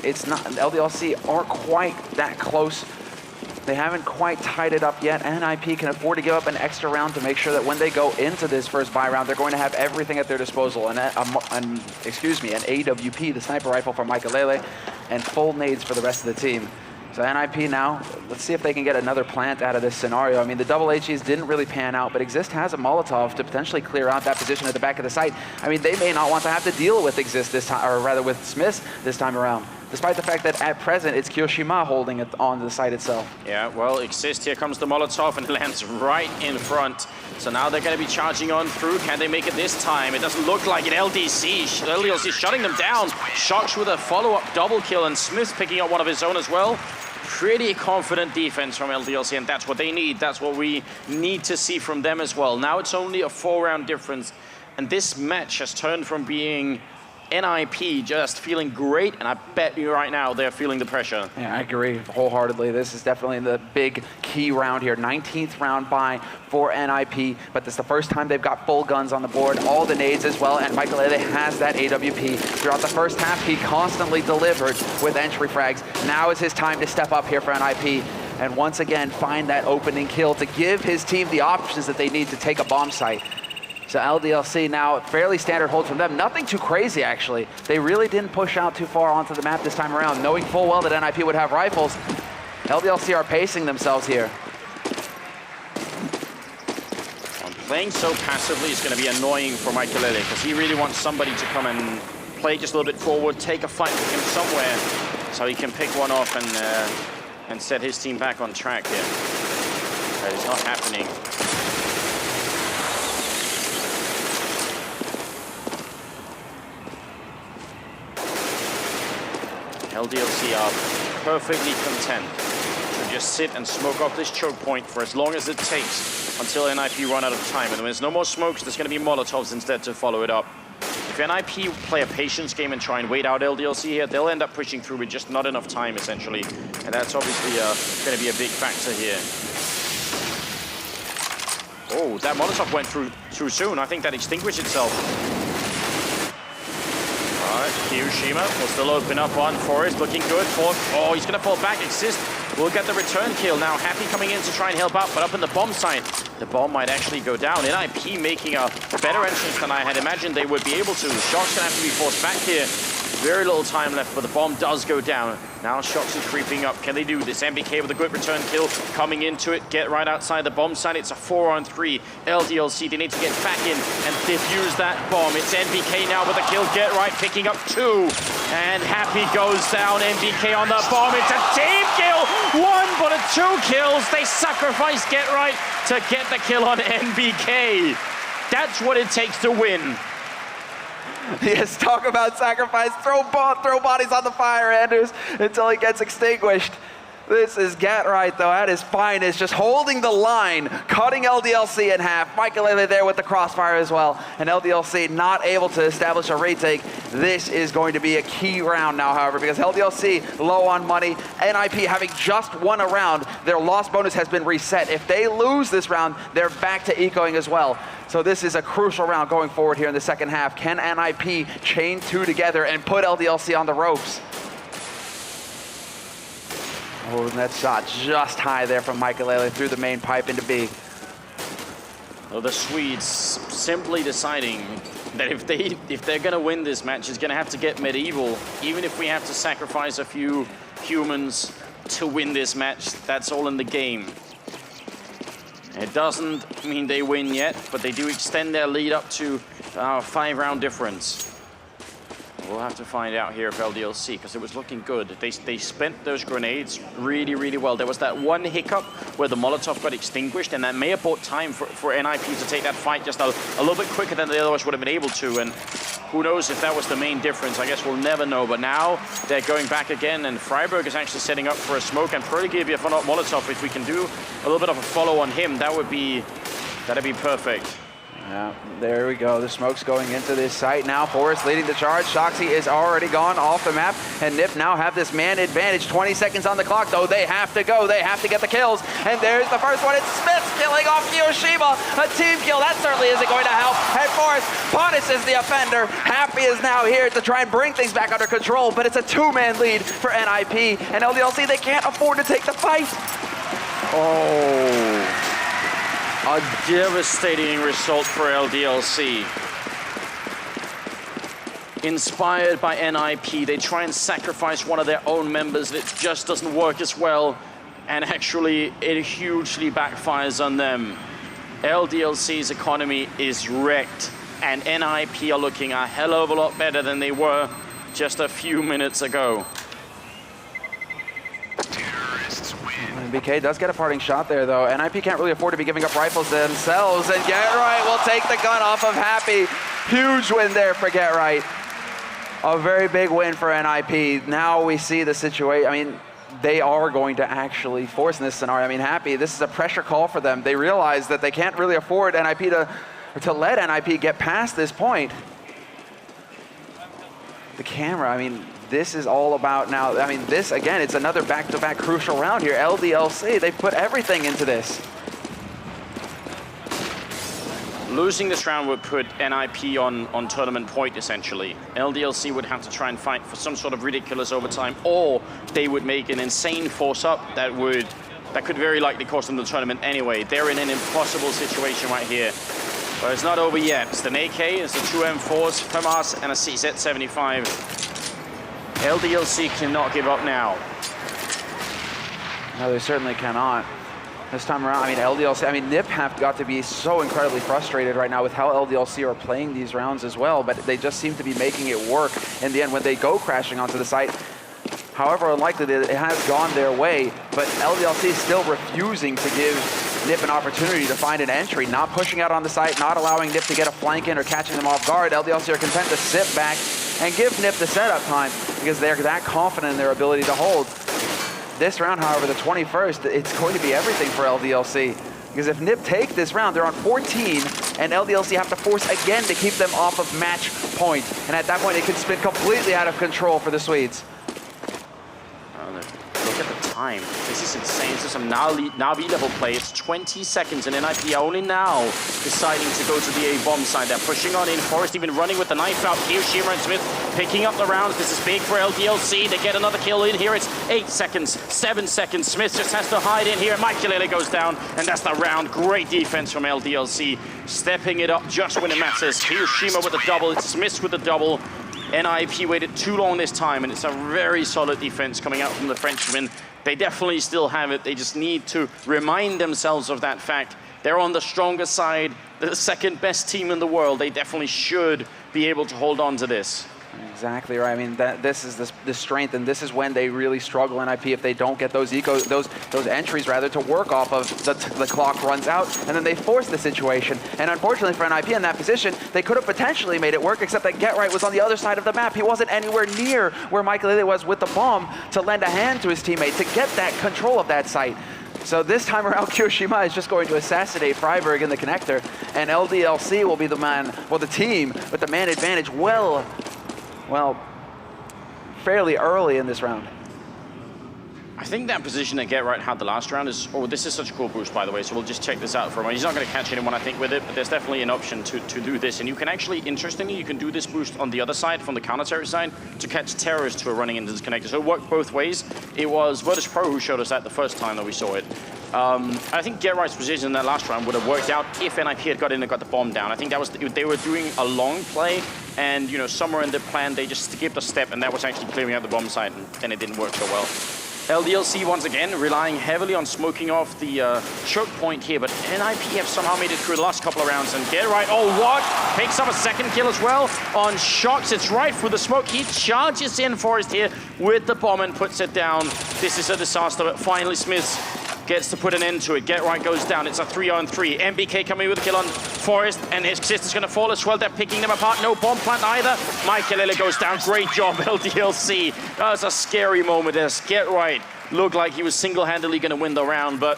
it's not, LDLC aren't quite that close. They haven't quite tied it up yet. NiP can afford to give up an extra round to make sure that when they go into this first buy round, they're going to have everything at their disposal. An AWP, the sniper rifle for Michaelele, and full nades for the rest of the team. So NiP now, let's see if they can get another plant out of this scenario. I mean, the double HEs didn't really pan out, but Exist has a Molotov to potentially clear out that position at the back of the site. I mean, they may not want to have to deal with Exist this time, or rather with Smiths this time around, despite the fact that at present, it's Kyoshima holding it on the site itself. Yeah, well, Exist, here comes the Molotov, and it lands right in front. So now they're going to be charging on through. Can they make it this time? It doesn't look like it. LDLC shutting them down. Shox with a follow-up double kill, and Smith picking up one of his own as well. Pretty confident defense from LDLC, and that's what they need. That's what we need to see from them as well. Now it's only a 4-round difference, and this match has turned from being NiP just feeling great, and I bet you right now they're feeling the pressure. Yeah, I agree wholeheartedly. This is definitely the big key round here. 19th round buy for NiP, but this is the first time they've got full guns on the board, all the nades as well, and Michaelele has that AWP. Throughout the first half, he constantly delivered with entry frags. Now is his time to step up here for NiP, and once again find that opening kill to give his team the options that they need to take a bomb site. So LDLC now, fairly standard hold from them. Nothing too crazy, actually. They really didn't push out too far onto the map this time around, knowing full well that NiP would have rifles. LDLC are pacing themselves here. Playing so passively is going to be annoying for Michaelele, because he really wants somebody to come and play just a little bit forward, take a fight with him somewhere, so he can pick one off and set his team back on track here. That is not happening. LDLC are perfectly content to just sit and smoke off this choke point for as long as it takes until NiP run out of time. And when there's no more smokes, there's going to be Molotovs instead to follow it up. If NiP play a patience game and try and wait out LDLC here, they'll end up pushing through with just not enough time, essentially. And that's obviously going to be a big factor here. Oh, that Molotov went through too soon. I think that extinguished itself. Alright, Kyoshima will still open up on Forrest, looking good. Oh, he's going to fall back. Exist will get the return kill now. Happy coming in to try and help out, but up in the bomb site, the bomb might actually go down. NiP making a better entrance than I had imagined they would be able to. Shox going to have to be forced back here. Very little time left, but the bomb does go down. Now Shox is creeping up. Can they do this? NBK with a good return kill. Coming into it, get right outside the bomb site. It's a 4-on-3. LDLC, they need to get back in and defuse that bomb. It's NBK now with a kill. Get right, picking up 2. And Happy goes down. NBK on the bomb. It's a team kill. 1, but 2 kills. They sacrifice Get Right to get the kill on NBK. That's what it takes to win. Yes, talk about sacrifice. Throw bodies on the fire, Anders, until he gets extinguished. This is Get Right, though, at his finest, just holding the line, cutting LDLC in half. Michaelele there with the crossfire as well, and LDLC not able to establish a retake. This is going to be a key round now, however, because LDLC low on money, NiP having just won a round, their loss bonus has been reset. If they lose this round, they're back to ecoing as well. So this is a crucial round going forward here in the second half. Can NiP chain 2 together and put LDLC on the ropes? Oh, and that shot just high there from Michaelele through the main pipe into B. Well, the Swedes simply deciding that if they're going to win this match, it's going to have to get medieval, even if we have to sacrifice a few humans to win this match. That's all in the game. It doesn't mean they win yet, but they do extend their lead up to a 5-round difference. We'll have to find out here if LDLC, because it was looking good. They spent those grenades really, really well. There was that one hiccup where the Molotov got extinguished, and that may have bought time for NiP to take that fight just a little bit quicker than they otherwise would have been able to. And who knows if that was the main difference. I guess we'll never know. But now they're going back again, and Freiburg is actually setting up for a smoke. And probably give you a Molotov. If we can do a little bit of a follow on him, that'd be perfect. Yeah, there we go. The smoke's going into this site now. Forrest leading the charge. Shoxy is already gone off the map, and NiP now have this man advantage. 20 seconds on the clock, though. They have to go. They have to get the kills. And there's the first one. It's Smith killing off Kiyoshima. A team kill. That certainly isn't going to help. And Forrest, Pontus is the offender. Happy is now here to try and bring things back under control, but it's a 2-man lead for NiP. And LDLC, they can't afford to take the fight. Oh. A devastating result for LDLC. Inspired by NiP, they try and sacrifice one of their own members. It just doesn't work as well, and actually it hugely backfires on them. LDLC's economy is wrecked, and NiP are looking a hell of a lot better than they were just a few minutes ago. BK does get a parting shot there, though. NiP can't really afford to be giving up rifles themselves, and Get Right will take the gun off of Happy. Huge win there for Get Right. A very big win for NiP. Now we see the situation. I mean, they are going to actually force in this scenario. I mean, Happy, this is a pressure call for them. They realize that they can't really afford NiP to let NiP get past this point. The camera, I mean, this is all about now. I mean, this, again, it's another back-to-back crucial round here. LDLC, they put everything into this. Losing this round would put NiP on tournament point, essentially. LDLC would have to try and fight for some sort of ridiculous overtime, or they would make an insane force-up that could very likely cost them the tournament anyway. They're in an impossible situation right here. But it's not over yet. It's an AK, it's the 2 M4s, FAMAS, and a CZ75. LDLC cannot give up now. No, they certainly cannot. This time around, I mean, LDLC, I mean, NiP have got to be so incredibly frustrated right now with how LDLC are playing these rounds as well, but they just seem to be making it work in the end when they go crashing onto the site. However unlikely that it has gone their way, but LDLC is still refusing to give NiP an opportunity to find an entry, not pushing out on the site, not allowing NiP to get a flank in or catching them off guard. LDLC are content to sit back and give NiP the setup time because they're that confident in their ability to hold. This round, however, the 21st, it's going to be everything for LDLC. Because if NiP take this round, they're on 14, and LDLC have to force again to keep them off of match point. And at that point, it could spin completely out of control for the Swedes. Look at the time. This is insane. This is some Navi level play. It's 20 seconds, and NiP are only now deciding to go to the A-bomb side. They're pushing on in. Forrest even running with the knife out. Kiyoshima and Smith picking up the rounds. This is big for LDLC. They get another kill in here. It's 8 seconds, 7 seconds. Smith just has to hide in here. Makulele goes down, and that's the round. Great defense from LDLC. Stepping it up just when it matters. Kiyoshima with the double. It's Smith with the double. NiP waited too long this time, and it's a very solid defense coming out from the Frenchmen. They definitely still have it. They just need to remind themselves of that fact. They're on the stronger side, the second best team in the world. They definitely should be able to hold on to this. Exactly right. I mean, this is the strength, and this is when they really struggle. NiP if they don't get those entries rather to work off of. The clock runs out, and then they force the situation. And unfortunately for NiP in that position, they could have potentially made it work, except that Get Right was on the other side of the map. He wasn't anywhere near where Makulele was with the bomb to lend a hand to his teammate to get that control of that site. So this time around, Kiyoshima is just going to assassinate Freiburg in the connector, and LDLC will be the man, well, the team with the man advantage. Well, fairly early in this round. I think that position that Get Right had the last round is, oh, this is such a cool boost, by the way, so we'll just check this out for a moment. He's not going to catch anyone, I think, with it, but there's definitely an option to do this. And you can actually, interestingly, you can do this boost on the other side, from the counter-terrorist side, to catch terrorists who are running into this connector. So it worked both ways. It was Virtus Pro who showed us that the first time that we saw it. I think Get Right's position in that last round would have worked out if NiP had got in and got the bomb down. I think that was they were doing a long play, and somewhere in the plan they just skipped a step, and that was actually clearing out the bomb site, and then it didn't work so well. LDLC once again relying heavily on smoking off the choke point here, but NiP have somehow made it through the last couple of rounds, and Get Right, oh what? Picks up a second kill as well on Shox. It's right through the smoke. He charges in Forest here with the bomb and puts it down. This is a disaster, but finally Smith gets to put an end to it. Get Right goes down. It's a 3-on-3. MBK coming with a kill on Forest, and his sister's going to fall as well. They're picking them apart. No bomb plant either. Michael goes down. Great job, LDLC. That was a scary moment as Get Right looked like he was single-handedly going to win the round, but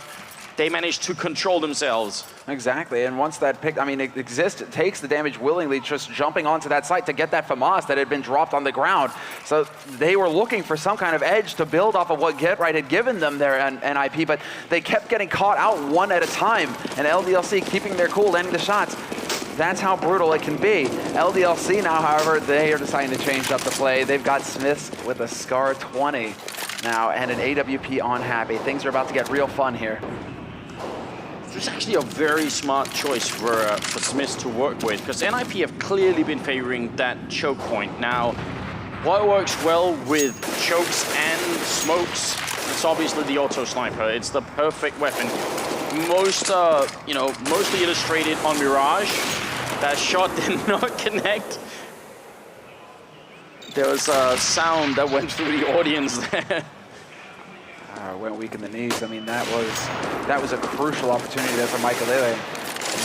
they managed to control themselves. Exactly, and once that pick, I mean, it exists, it takes the damage willingly, just jumping onto that site to get that FAMAS that had been dropped on the ground. So they were looking for some kind of edge to build off of what Get Right had given them there and NiP, but they kept getting caught out one at a time, and LDLC keeping their cool, landing the shots. That's how brutal it can be. LDLC now, however, they are deciding to change up the play. They've got Smiths with a Scar 20 now and an AWP on Happy. Things are about to get real fun here. It was actually a very smart choice for Smith to work with, because NiP have clearly been favoring that choke point. Now, what works well with chokes and smokes, it's obviously the auto sniper. It's the perfect weapon. Mostly illustrated on Mirage. That shot did not connect. There was a sound that went through the audience there. Went weak in the knees. I mean, that was a crucial opportunity there for Michael Lele.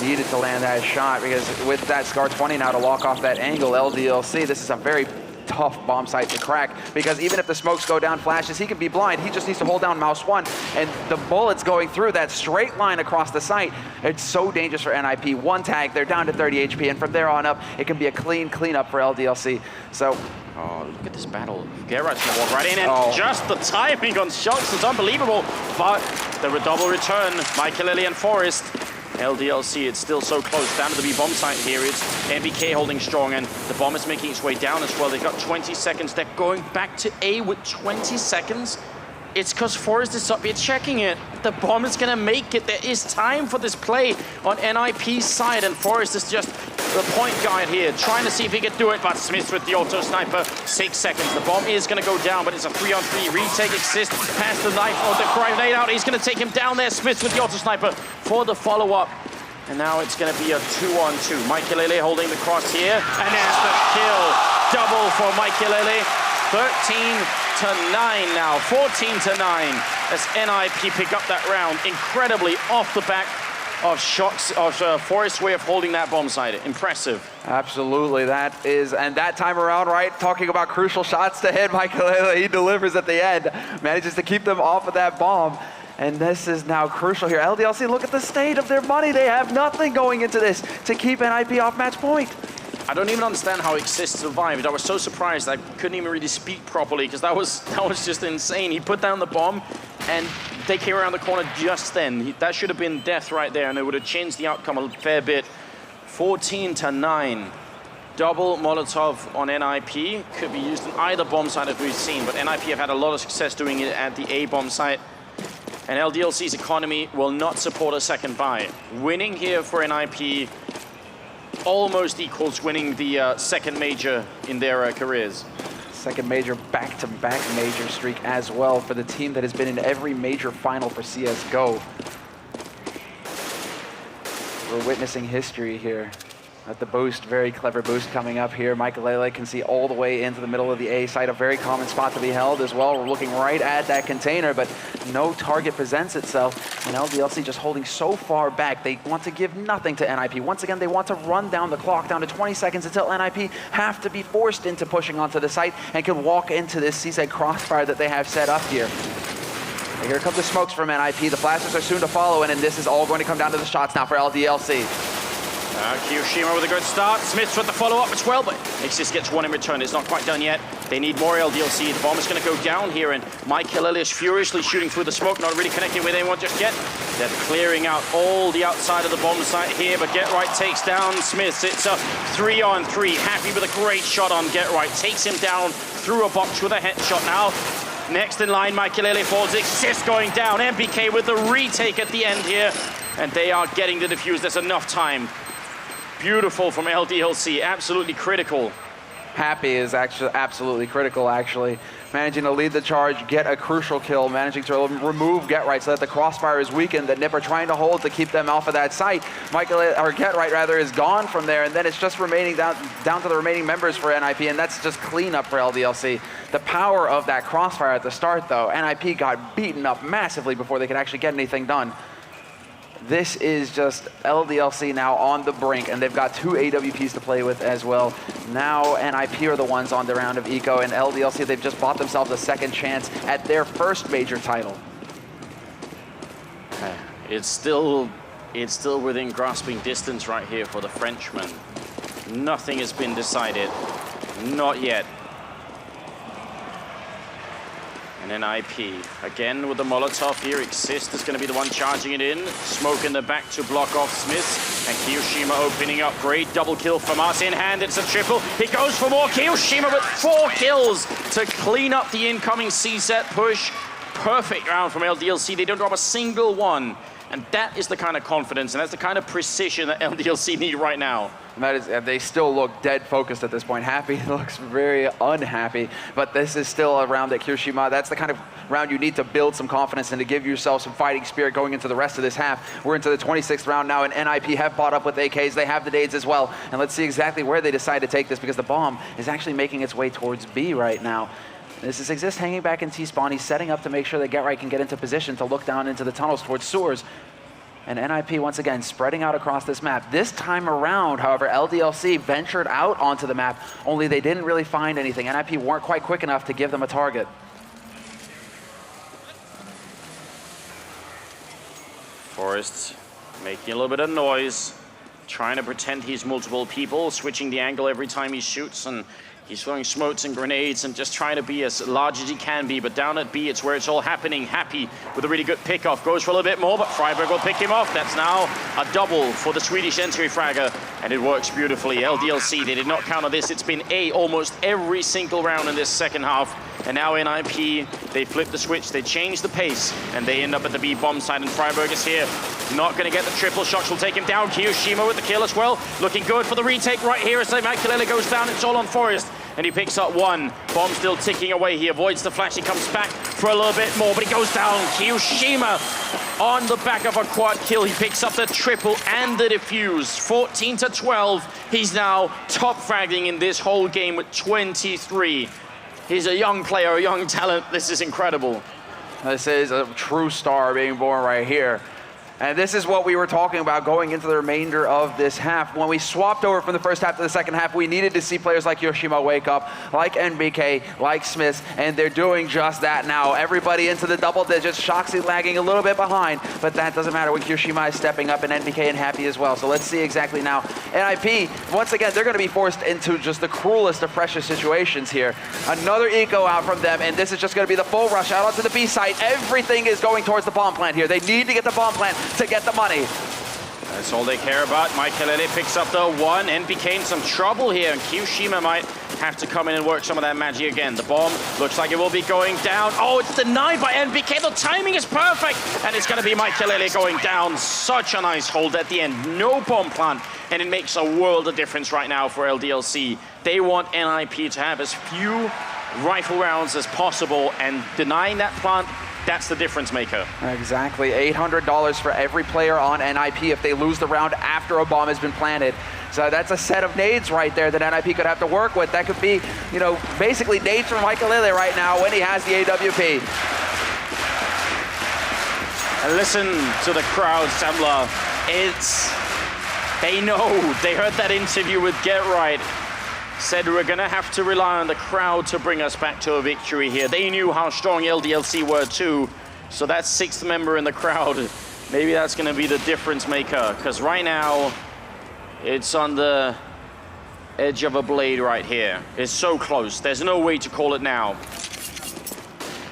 Needed to land that shot, because with that Scar 20 now to lock off that angle, LDLC, this is a very tough bomb site to crack, because even if the smokes go down, flashes, he can be blind. He just needs to hold down mouse 1, and the bullets going through that straight line across the site, it's so dangerous for NiP. One tag, they're down to 30 HP, and from there on up, it can be a clean-up for LDLC. So, oh, look at this battle. Gerard's gonna walk right in, and just the timing on shots is unbelievable. But the double return, Michael and Forest. LDLC, it's still so close. Down to the B bomb site here. It's MBK holding strong, and the bomb is making its way down as well. They've got 20 seconds. They're going back to A with 20 seconds. It's because Forest is up here checking it. The bomb is going to make it. There is time for this play on NiP's side, and Forest is just the point guard here, trying to see if he can do it, but Smith with the auto sniper, 6 seconds. The bomb is going to go down, but it's a 3-on-3. Retake exists, pass the knife, or the grenade out. He's going to take him down there. Smith with the auto sniper for the follow-up. And now it's going to be a 2-on-2. Mikelele holding the cross here, and there's the kill. Double for Mikelele. 13-9 now, 14-9 as NiP pick up that round incredibly off the back of shots of Forest's way of holding that bomb site. Impressive. Absolutely, that is, and that time around, right, talking about crucial shots to hit, Michael, he delivers at the end, manages to keep them off of that bomb. And this is now crucial here. LDLC, look at the state of their money. They have nothing going into this to keep NiP off match point. I don't even understand how Exist survived. I was so surprised I couldn't even really speak properly, because that was just insane. He put down the bomb, and they came around the corner just then. That should have been death right there, and it would have changed the outcome a fair bit. 14-9. Double Molotov on NiP. Could be used in either bomb site as we've seen, but NiP have had a lot of success doing it at the A bomb site. And LDLC's economy will not support a second buy. Winning here for NiP almost equals winning the second major in their careers. Second major, back-to-back major streak as well for the team that has been in every major final for CSGO. We're witnessing history here. At the boost, very clever boost coming up here. Mikelele can see all the way into the middle of the A site, a very common spot to be held as well. We're looking right at that container, but no target presents itself. And LDLC just holding so far back. They want to give nothing to NiP. Once again, they want to run down the clock down to 20 seconds until NiP have to be forced into pushing onto the site and can walk into this CZ crossfire that they have set up here. And here come the smokes from NiP. The flashes are soon to follow, and this is all going to come down to the shots now for LDLC. Kyoshima with a good start. Smith's with the follow-up as well, but Exist gets one in return. It's not quite done yet. They need more LDLC. The bomb is going to go down here, and Mikelele is furiously shooting through the smoke, not really connecting with anyone just yet. They're clearing out all the outside of the bomb site here, but Get Right takes down Smiths. It's a 3-on-3. Happy with a great shot on Get Right. Takes him down through a box with a headshot now. Next in line, Michael falls. Exist going down. MBK with the retake at the end here. And they are getting the defuse. There's enough time. Beautiful from LDLC. Absolutely critical. Happy is actually absolutely critical, actually. Managing to lead the charge, get a crucial kill, managing to remove Get Right so that the crossfire is weakened, that NiP are trying to hold to keep them off of that site. Get Right rather is gone from there, and then it's just remaining down to the remaining members for NiP, and that's just cleanup for LDLC. The power of that crossfire at the start, though, NiP got beaten up massively before they could actually get anything done. This is just LDLC now on the brink, and they've got 2 AWPs to play with as well. Now NiP are the ones on the round of eco, and LDLC, they've just bought themselves a second chance at their first major title. It's still within grasping distance right here for the Frenchman. Nothing has been decided. Not yet. And NiP, again with the Molotov here. Exist is going to be the one charging it in. Smoke in the back to block off Smith. And Kiyoshima opening up. Great double kill from us in hand. It's a triple. He goes for more. Kiyoshima with 4 kills to clean up the incoming C-set push. Perfect round from LDLC. They don't drop a single one. And that is the kind of confidence and that's the kind of precision that LDLC need right now. And that is, they still look dead focused at this point. Happy looks very unhappy, but this is still a round at Kiyoshima. That's the kind of round you need to build some confidence and to give yourself some fighting spirit going into the rest of this half. We're into the 26th round now, and NiP have bought up with AKs. They have the nades as well. And let's see exactly where they decide to take this, because the bomb is actually making its way towards B right now. This is Exist hanging back in T-spawn. He's setting up to make sure that Get Right can get into position to look down into the tunnels towards sewers. And NiP, once again, spreading out across this map. This time around, however, LDLC ventured out onto the map, only they didn't really find anything. NiP weren't quite quick enough to give them a target. Forrest making a little bit of noise, trying to pretend he's multiple people, switching the angle every time he shoots, and he's throwing smokes and grenades and just trying to be as large as he can be. But down at B, it's where it's all happening. Happy with a really good pickoff. Goes for a little bit more, but Freiburg will pick him off. That's now a double for the Swedish entry fragger, and it works beautifully. LDLC, they did not counter this. It's been A almost every single round in this second half. And now NiP, they flip the switch, they change the pace, and they end up at the B bomb side, and Freiburg is here. Not going to get the triple shots, will take him down. Kiyoshima with the kill as well. Looking good for the retake right here as Makulele goes down. It's all on Forrest, and he picks up 1. Bomb still ticking away. He avoids the flash. He comes back for a little bit more, but he goes down. Kiyoshima on the back of a quad kill. He picks up the triple and the defuse. 14-12. He's now top fragging in this whole game with 23. He's a young player, a young talent. This is incredible. This is a true star being born right here. And this is what we were talking about going into the remainder of this half. When we swapped over from the first half to the second half, we needed to see players like Yoshima wake up, like NBK, like Smith, and they're doing just that now. Everybody into the double digits, Shoxy lagging a little bit behind, but that doesn't matter when Yoshima is stepping up and NBK and Happy as well. So let's see exactly now. NiP, once again, they're gonna be forced into just the cruelest of pressure situations here. Another eco out from them, and this is just gonna be the full rush out onto the B site. Everything is going towards the bomb plant here. They need to get the bomb plant to get the money. That's all they care about. Michael picks up the 1. NBK in some trouble here, and Kiyoshima might have to come in and work some of that magic again. The bomb looks like it will be going down. Oh, it's denied by NBK. The timing is perfect, and it's going to be Michael going down. Such a nice hold at the end. No bomb plant, and it makes a world of difference right now for LDLC. They want NiP to have as few rifle rounds as possible, and denying that plant, that's the difference maker. Exactly, $800 for every player on NiP if they lose the round after a bomb has been planted. So that's a set of nades right there that NiP could have to work with. That could be, you know, basically nades from Michael right now when he has the AWP. And listen to the crowd, Samla. They know, they heard that interview with Get Right. Said we're gonna have to rely on the crowd to bring us back to a victory here. They knew how strong LDLC were too. So that 6th member in the crowd, maybe that's gonna be the difference maker. Because right now, it's on the edge of a blade right here. It's so close, there's no way to call it now.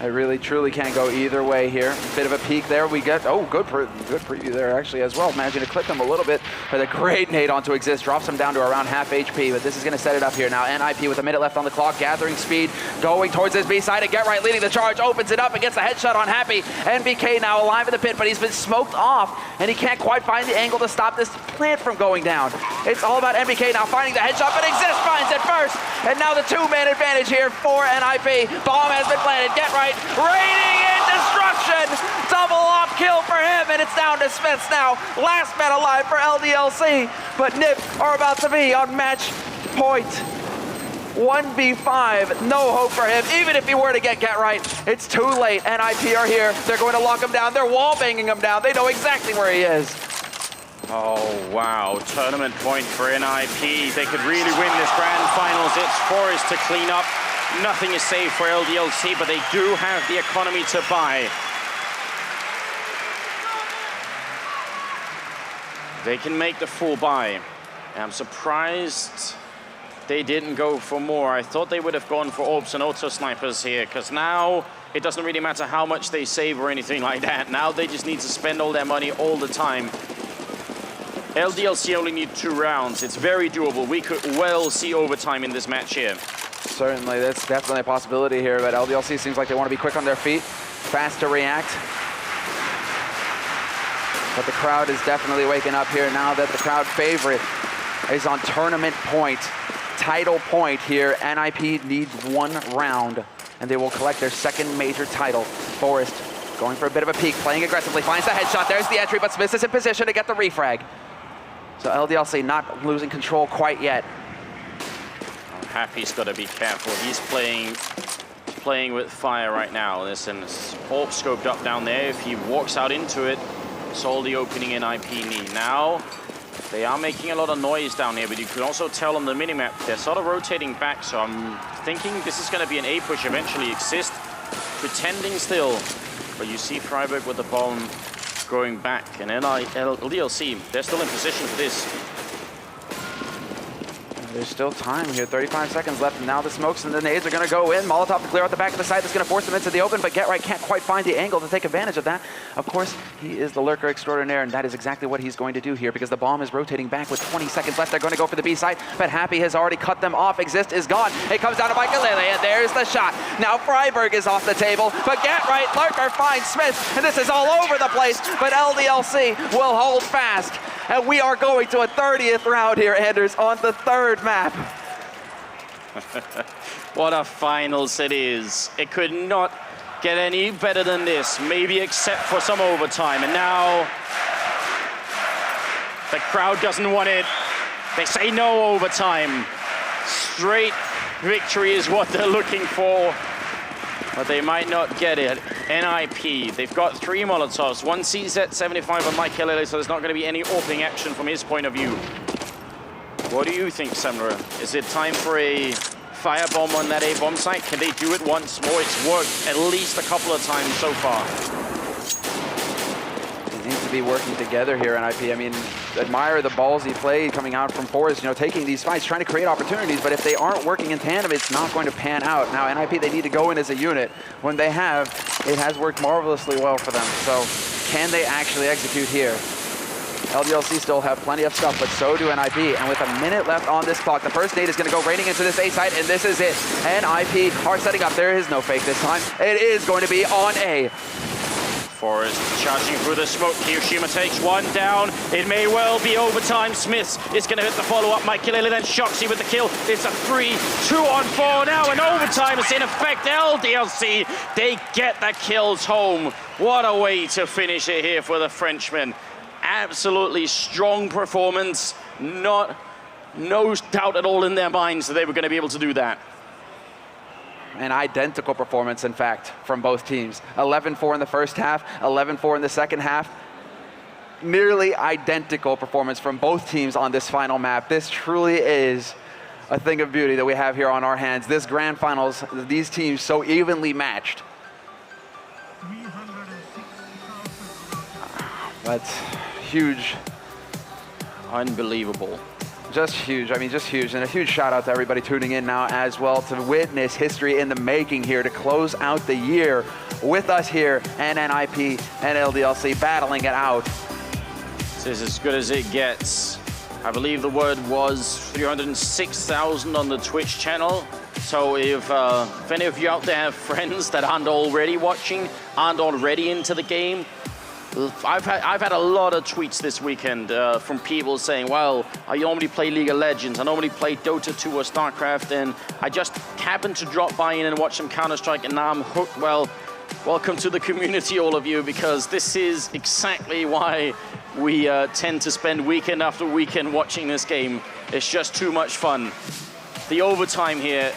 It really, truly can go either way here. Bit of a peek there. We get, oh, good preview there actually as well. Managing to clip him a little bit for the great nade onto Exist. Drops him down to around half HP, but this is going to set it up here now. NiP with a minute left on the clock, gathering speed, going towards his B side, and Get Right leading the charge, opens it up and gets the headshot on Happy. NBK now alive in the pit, but he's been smoked off, and he can't quite find the angle to stop this plant from going down. It's all about NBK now finding the headshot, but Exist finds it first, and now the two-man advantage here for NiP. Bomb has been planted. Get Right raining in destruction. Double off kill for him, and it's down to Smiths now. Last man alive for LDLC, but NiP are about to be on match point. 1v5, no hope for him. Even if he were to get Right, it's too late. NiP are here. They're going to lock him down. They're wall banging him down. They know exactly where he is. Oh, wow. Tournament point for NiP. They could really win this grand finals. It's Forest to clean up. Nothing is safe for LDLC, but they do have the economy to buy. They can make the full buy. I'm surprised they didn't go for more. I thought they would have gone for orbs and auto snipers here, because now it doesn't really matter how much they save or anything like that. Now they just need to spend all their money all the time. LDLC only need 2 rounds. It's very doable. We could well see overtime in this match here. Certainly, that's definitely a possibility here, but LDLC seems like they want to be quick on their feet, fast to react. But the crowd is definitely waking up here now that the crowd favorite is on tournament point, title point here. NiP needs 1 round, and they will collect their second major title. Forest going for a bit of a peek, playing aggressively, finds the headshot. There's the entry, but Smith is in position to get the refrag. So LDLC not losing control quite yet. Happy's got to be careful. He's playing with fire right now. Listen, AWP scoped up down there. If he walks out into it, it's all the opening NiP need. Now, they are making a lot of noise down here, but you can also tell on the minimap, they're sort of rotating back, so I'm thinking this is going to be an A push eventually. Exist, pretending still, but you see Freiburg with the bomb going back, and LDLC, they're still in position for this. There's still time here, 35 seconds left, and now the smokes and the nades are going to go in. Molotov to clear out the back of the site. That's going to force them into the open, but Get Right can't quite find the angle to take advantage of that. Of course, he is the lurker extraordinaire, and that is exactly what he's going to do here, because the bomb is rotating back with 20 seconds left. They're going to go for the B site, but Happy has already cut them off. Exist is gone. It comes down to Michaelele, and there's the shot. Now Freiburg is off the table, but Get Right, lurker finds Smith, and this is all over the place, but LDLC will hold fast. And we are going to a 30th round here, Anders, on the 3rd map. What a finals it is. It could not get any better than this, maybe except for some overtime. And now the crowd doesn't want it. They say no overtime. Straight victory is what they're looking for, but they might not get it. NiP, they've got 3 Molotovs, 1 CZ-75 on Michaelele, so there's not going to be any AWPing action from his point of view. What do you think, Semra? Is it time for a firebomb on that A bomb site? Can they do it once more? It's worked at least a couple of times so far. They need to be working together here, NiP. I mean, admire the ballsy play coming out from Forest, you know, taking these fights, trying to create opportunities, but if they aren't working in tandem, it's not going to pan out. Now, NiP, they need to go in as a unit. When they have, it has worked marvelously well for them. So, can they actually execute here? LDLC still have plenty of stuff, but so do NiP. And with a minute left on this clock, the first nade is going to go raining into this A site, and this is it. NiP are setting up. There is no fake this time. It is going to be on A. Forest charging through the smoke. Hiroshima takes 1 down. It may well be overtime. Smiths is going to hit the follow-up. Michaelele then Shoxy with the kill. It's a 3-2-on-4 now, and overtime is in effect. LDLC, they get the kills home. What a way to finish it here for the Frenchmen. Absolutely strong performance. No doubt at all in their minds that they were going to be able to do that. An identical performance, in fact, from both teams. 11-4 in the first half, 11-4 in the second half. Nearly identical performance from both teams on this final map. This truly is a thing of beauty that we have here on our hands. This grand finals, these teams so evenly matched. That's huge. Unbelievable. Just huge. I mean, just huge. And a huge shout out to everybody tuning in now as well to witness history in the making here to close out the year with us here and NiP and LDLC battling it out. This is as good as it gets. I believe the word was 306,000 on the Twitch channel. So if any of you out there have friends that aren't already watching, aren't already into the game, I've had a lot of tweets this weekend from people saying, well, I normally play League of Legends, I normally play Dota 2 or StarCraft, and I just happened to drop by in and watch some Counter-Strike, and now I'm hooked. Well, welcome to the community, all of you, because this is exactly why we tend to spend weekend after weekend watching this game. It's just too much fun. The overtime here,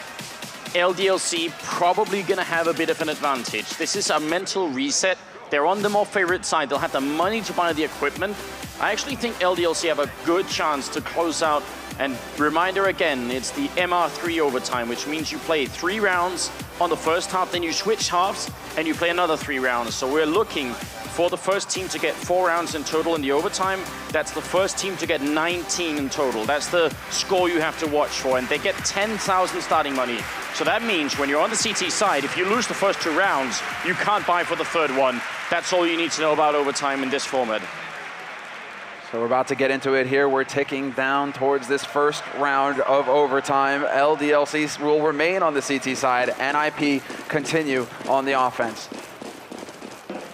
LDLC probably gonna have a bit of an advantage. This is a mental reset. They're on the more favorite side. They'll have the money to buy the equipment. I actually think LDLC have a good chance to close out. And reminder again, it's the MR3 overtime, which means you play 3 rounds on the first half, then you switch halves, and you play another 3 rounds. So we're looking for the first team to get 4 rounds in total in the overtime. That's the first team to get 19 in total. That's the score you have to watch for, and they get 10,000 starting money. So that means when you're on the CT side, if you lose the first 2 rounds, you can't buy for the third one. That's all you need to know about overtime in this format. So we're about to get into it here. We're ticking down towards this first round of overtime. LDLC will remain on the CT side. NiP continue on the offense.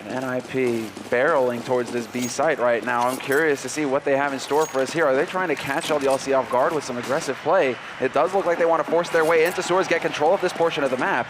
NiP barreling towards this B site right now. I'm curious to see what they have in store for us here. Are they trying to catch LDLC off guard with some aggressive play? It does look like they want to force their way into sewers, get control of this portion of the map.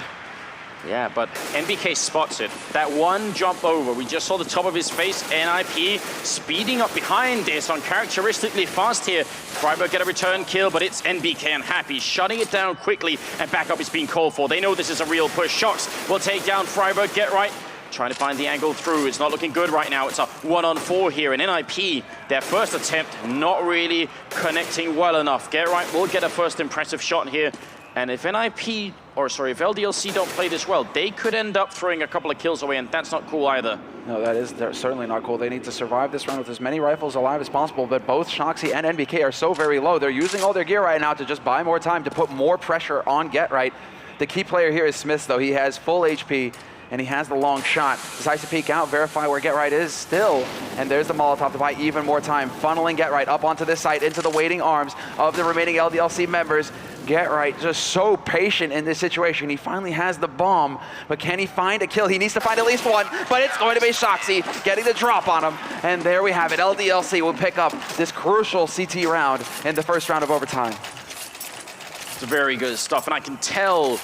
Yeah, but NBK spots it. That one jump over, we just saw the top of his face. NiP speeding up behind this, uncharacteristically fast here. Freiburg get a return kill, but it's NBK and Happy shutting it down quickly, and backup is being called for. They know this is a real push. Shocks will take down Freiburg, get right. Trying to find the angle through. It's not looking good right now. It's a 1-on-4 here, and NiP, their first attempt, not really connecting well enough. Get right will get a first impressive shot here. And if if LDLC don't play this well, they could end up throwing a couple of kills away, and that's not cool either. No, that is certainly not cool. They need to survive this round with as many rifles alive as possible, but both Shoxy and NBK are so very low. They're using all their gear right now to just buy more time, to put more pressure on Get Right. The key player here is Smith, though. He has full HP, and he has the long shot. Decides to peek out, verify where Get Right is still, and there's the Molotov to buy even more time, funneling Get Right up onto this site, into the waiting arms of the remaining LDLC members. Get Right just so patient in this situation. He finally has the bomb, but can he find a kill? He needs to find at least one, but it's going to be Shoxy getting the drop on him. And there we have it. LDLC will pick up this crucial CT round in the first round of overtime. It's very good stuff, and I can tell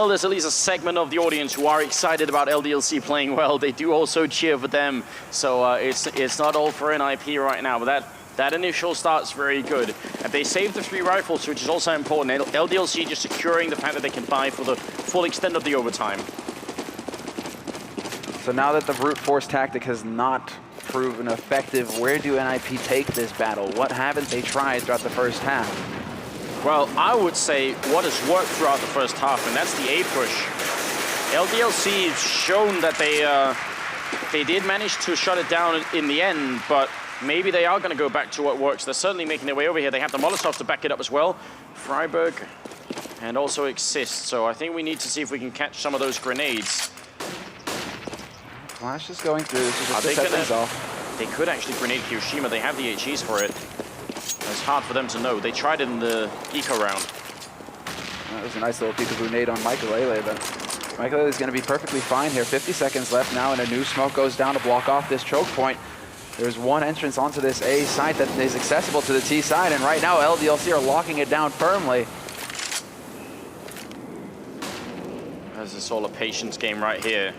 there's at least a segment of the audience who are excited about LDLC playing well. They do also cheer for them, so it's not all for NiP right now, but that initial start's very good. And they saved the 3 rifles, which is also important. LDLC just securing the fact that they can buy for the full extent of the overtime. So now that the brute force tactic has not proven effective, where do NiP take this battle? What haven't they tried throughout the first half? Well, I would say what has worked throughout the first half, and that's the A push. LDLC has shown that they did manage to shut it down in the end, but maybe they are going to go back to what works. They're certainly making their way over here. They have the Molotov to back it up as well. Freiburg and also Exist. So I think we need to see if we can catch some of those grenades. Flash is going through. This is just to set things off. They could actually grenade Hiroshima. They have the HEs for it. It's hard for them to know. They tried it in the eco round. That was a nice little peekaboo nade on Michael, but Michael is going to be perfectly fine here. 50 seconds left now, and a new smoke goes down to block off this choke point. There's one entrance onto this A site that is accessible to the T side, and right now LDLC are locking it down firmly. This is all a patience game right here.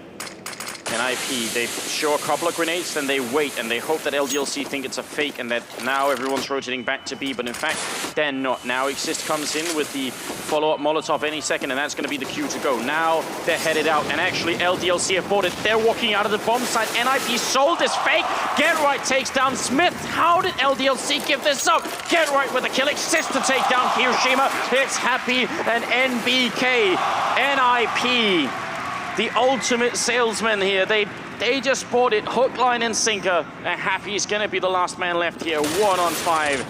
NiP, they show a couple of grenades, then they wait, and they hope that LDLC think it's a fake, and that now everyone's rotating back to B, but in fact, they're not. Now Exist comes in with the follow-up Molotov any second, and that's going to be the cue to go. Now they're headed out, and actually LDLC have bought it. They're walking out of the bomb site. NiP sold this fake. Get Right takes down Smith. How did LDLC give this up? Get Right with a kill. Exist to take down Hiroshima. It's Happy and NBK. NiP, the ultimate salesman here. They just bought it hook, line, and sinker. And Happy is going to be the last man left here. 1-on-5.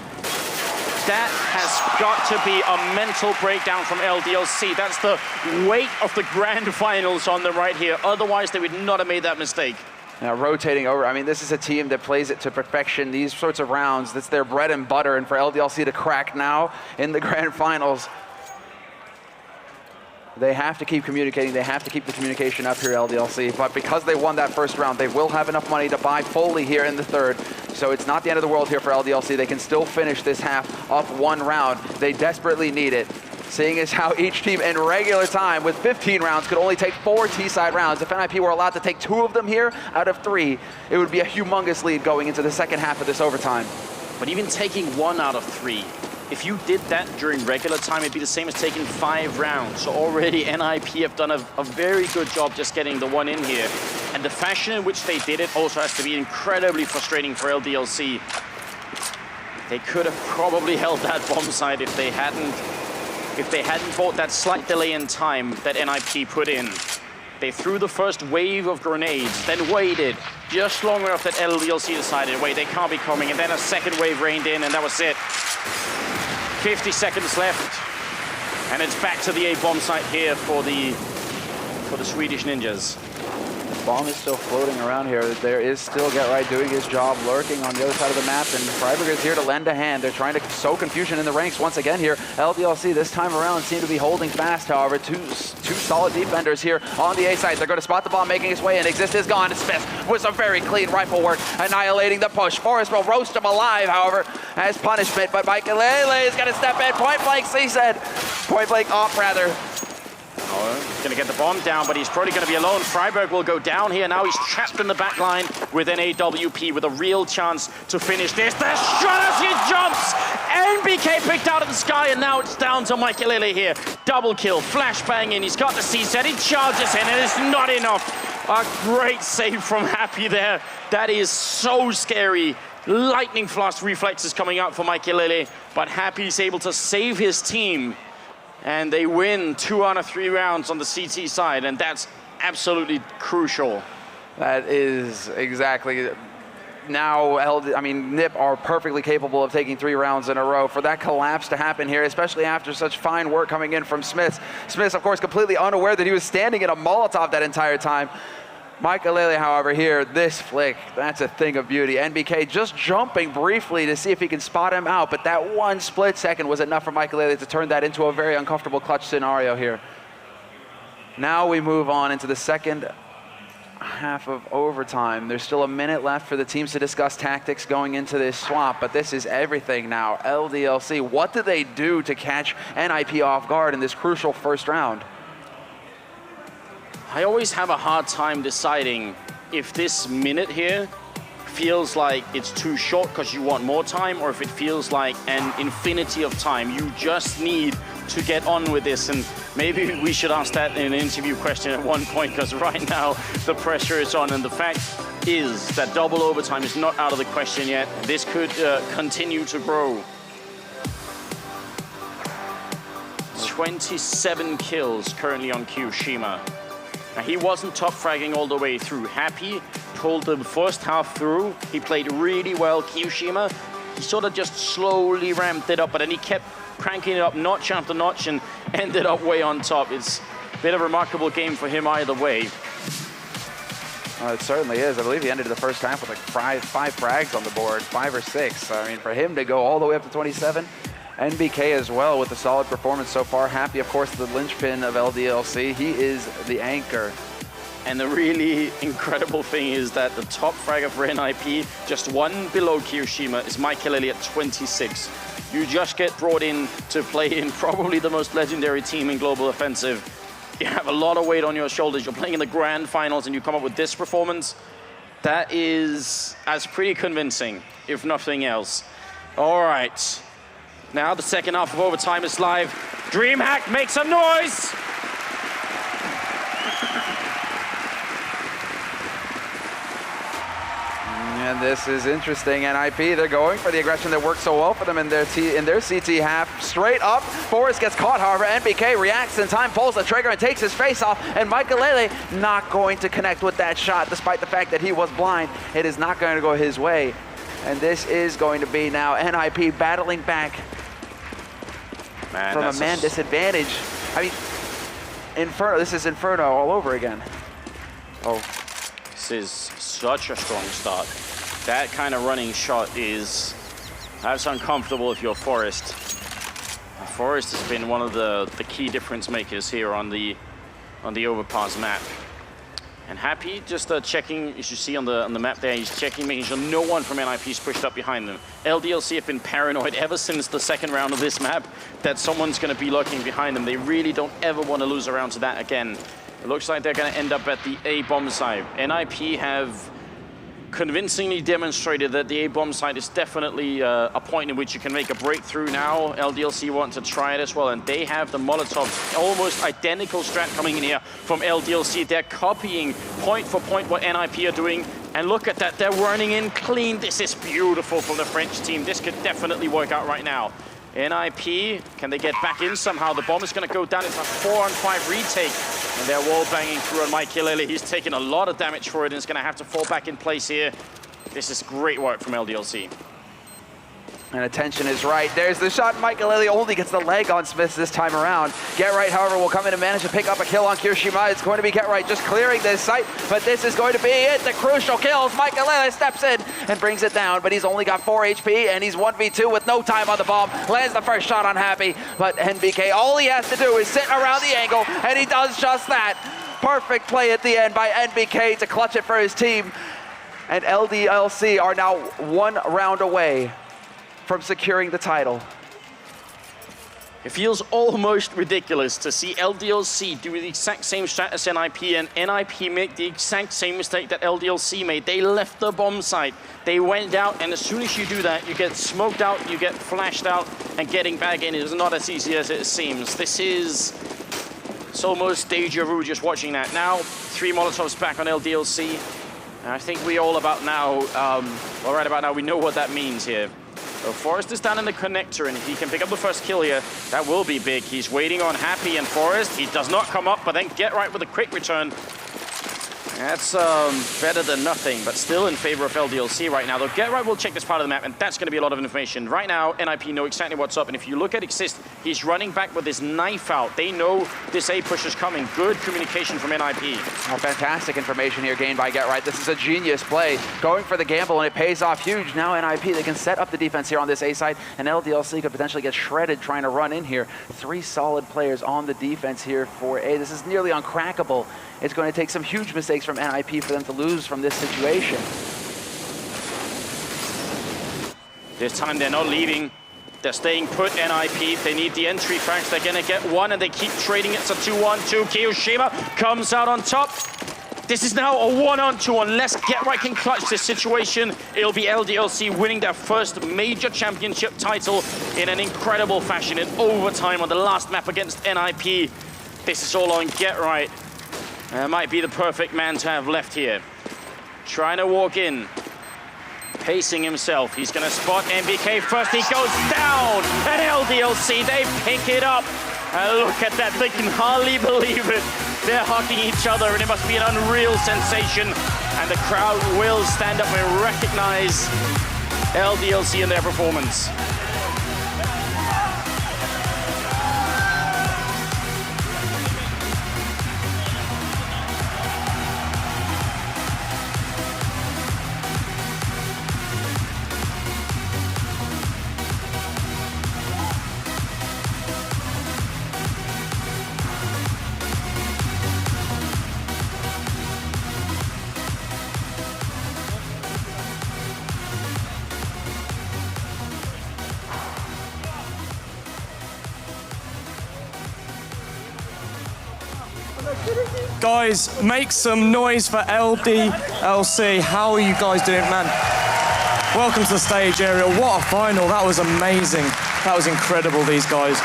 That has got to be a mental breakdown from LDLC. That's the weight of the grand finals on them right here. Otherwise, they would not have made that mistake. Now rotating over, I mean, this is a team that plays it to perfection. These sorts of rounds, that's their bread and butter. And for LDLC to crack now in the grand finals, they have to keep communicating. They have to keep the communication up here, LDLC. But because they won that first round, they will have enough money to buy fully here in the third. So it's not the end of the world here for LDLC. They can still finish this half up one round. They desperately need it. Seeing as how each team in regular time with 15 rounds could only take 4 T-side rounds. If NiP were allowed to take 2 of them here out of 3, it would be a humongous lead going into the second half of this overtime. But even taking 1 out of 3, if you did that during regular time, it'd be the same as taking 5 rounds. So already NiP have done a very good job just getting the 1 in here. And the fashion in which they did it also has to be incredibly frustrating for LDLC. They could have probably held that bomb site if they hadn't bought that slight delay in time that NiP put in. They threw the first wave of grenades, then waited just long enough that LDLC decided, wait, they can't be coming, and then a second wave rained in, and that was it. 50 seconds left, and it's back to the A bomb site here for the Swedish Ninjas. Bomb is still floating around here. There is still Get Right doing his job, lurking on the other side of the map, and Freiburg is here to lend a hand. They're trying to sow confusion in the ranks once again here. LDLC this time around seem to be holding fast, however. Two solid defenders here on the A side. They're going to spot the bomb making its way in. Exist is gone. Smith with some very clean rifle work, annihilating the push. Forrest will roast him alive, however, as punishment, but Mikelele is going to step in. Point blank, he said. Point blank off, rather. He's going to get the bomb down, but he's probably going to be alone. Freiburg will go down here. Now he's trapped in the back line with an AWP with a real chance to finish this. The shot as he jumps! NBK picked out of the sky, and now it's down to Mikelele here. Double kill, flashbang in. He's got the C-set. He charges in, and it's not enough. A great save from Happy there. That is so scary. Lightning fast reflexes coming out for Mikelele, but Happy's able to save his team. And they win 2 out of 3 rounds on the CT side, and that's absolutely crucial. That is exactly. Now, NiP are perfectly capable of taking 3 rounds in a row. For that collapse to happen here, especially after such fine work coming in from Smith. Smith, of course, completely unaware that he was standing in a Molotov that entire time. Mikelele, however, here, this flick, that's a thing of beauty. NBK just jumping briefly to see if he can spot him out, but that 1 split second was enough for Mikelele to turn that into a very uncomfortable clutch scenario here. Now we move on into the second half of overtime. There's still a minute left for the teams to discuss tactics going into this swap, but this is everything now. LDLC, what do they do to catch NiP off guard in this crucial first round? I always have a hard time deciding if this minute here feels like it's too short because you want more time, or if it feels like an infinity of time. You just need to get on with this, and maybe we should ask that in an interview question at one point, because right now the pressure is on, and the fact is that double overtime is not out of the question yet. This could continue to grow. 27 kills currently on Kyoshima. Now, he wasn't top fragging all the way through. Happy pulled the first half through. He played really well. Kyoshima, he sort of just slowly ramped it up, but then he kept cranking it up notch after notch and ended up way on top. It's a bit of a remarkable game for him either way. It certainly is. I believe he ended the first half with like five frags on the board, 5 or 6. I mean, for him to go all the way up to 27, NBK as well with a solid performance so far. Happy, of course, the linchpin of LDLC. He is the anchor. And the really incredible thing is that the top fragger for NiP, just 1 below Kyoshima, is Mikelele at 26. You just get brought in to play in probably the most legendary team in Global Offensive. You have a lot of weight on your shoulders. You're playing in the grand finals and you come up with this performance. That is pretty convincing, if nothing else. All right. Now the second half of overtime is live. DreamHack, make some noise! And this is interesting. NiP, they're going for the aggression that worked so well for them in their CT half. Straight up, Forrest gets caught, however. NBK reacts in time, pulls the trigger and takes his face off. And Mikelele not going to connect with that shot, despite the fact that he was blind. It is not going to go his way. And this is going to be now NiP battling back from a man disadvantage. I mean, Inferno, this is Inferno all over again. Oh. This is such a strong start. That kind of running shot is, that's uncomfortable if you're Forest. Forest has been one of the key difference makers here on the Overpass map. And Happy just checking, as you see on the map there, he's checking, making sure no one from NiP is pushed up behind them. LDLC have been paranoid ever since the second round of this map that someone's going to be lurking behind them. They really don't ever want to lose a round to that again. It looks like they're going to end up at the A bomb site. NiP have convincingly demonstrated that the A bomb site is definitely a point in which you can make a breakthrough now. LDLC want to try it as well, and they have the Molotovs, almost identical strat coming in here from LDLC. They're copying point for point what NiP are doing, and look at that, they're running in clean. This is beautiful from the French team. This could definitely work out right now. NiP, can they get back in somehow? The bomb is going to go down. It's a 4-on-5 retake. And they're wall banging through on Mike. He's taking a lot of damage for it and is going to have to fall back in place here. This is great work from LDLC. And attention is right. There's the shot. Mike only gets the leg on Smith this time around. Get Right, however, will come in and manage to pick up a kill on Kirishima. It's going to be Get Right just clearing this site, but this is going to be it. The crucial kills. Mike steps in and brings it down, but he's only got 4 HP and he's 1v2 with no time on the bomb. Lands the first shot on Happy, but NBK, all he has to do is sit around the angle, and he does just that. Perfect play at the end by NBK to clutch it for his team. And LDLC are now 1 round away from securing the title. It feels almost ridiculous to see LDLC do the exact same strat as NiP, and NiP make the exact same mistake that LDLC made. They left the bomb site, they went out, and as soon as you do that, you get smoked out, you get flashed out, and getting back in is not as easy as it seems. It's almost deja vu just watching that. Now, 3 Molotovs back on LDLC. And I think we all about now, well, right about now, we know what that means here. So Forest is down in the connector, and if he can pick up the first kill here, that will be big. He's waiting on Happy and Forest. He does not come up, but then Get Right with a quick return. That's better than nothing, but still in favor of LDLC right now. Though Get Right will check this part of the map, and that's going to be a lot of information. Right now, NiP know exactly what's up, and if you look at Exist, he's running back with his knife out. They know this A push is coming. Good communication from NiP. Oh, fantastic information here gained by Get Right. This is a genius play. Going for the gamble, and it pays off huge. Now NiP, they can set up the defense here on this A side, and LDLC could potentially get shredded trying to run in here. 3 solid players on the defense here for A. This is nearly uncrackable. It's going to take some huge mistakes from NiP for them to lose from this situation. This time they're not leaving. They're staying put, NiP. They need the entry frags. They're going to get one, and they keep trading it. It's a 2-1-2. Kirishima comes out on top. This is now a 1-on-2. Unless Get Right can clutch this situation, it'll be LDLC winning their first major championship title in an incredible fashion in overtime on the last map against NiP. This is all on Get Right. Might be the perfect man to have left here. Trying to walk in. Pacing himself. He's going to spot NBK first. He goes down. And LDLC, they pick it up. And look at that. They can hardly believe it. They're hugging each other, and it must be an unreal sensation. And the crowd will stand up and recognize LDLC in their performance. Guys, make some noise for LDLC. How are you guys doing, man? Welcome to the stage, Ariel. What a final. That was amazing. That was incredible, these guys.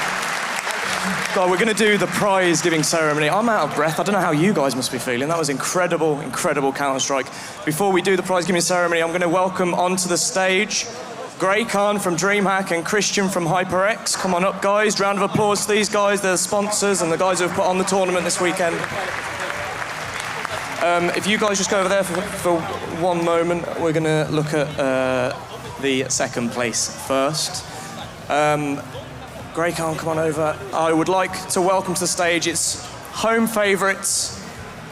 God, we're going to do the prize giving ceremony. I'm out of breath. I don't know how you guys must be feeling. That was incredible, incredible Counter-Strike. Before we do the prize giving ceremony, I'm going to welcome onto the stage Grey Khan from DreamHack and Christian from HyperX. Come on up, guys. Round of applause to these guys. They're the sponsors and the guys who have put on the tournament this weekend. If you guys just go over there for one moment, we're going to look at the second place first. Greycon, come on over. I would like to welcome to the stage its home favourites,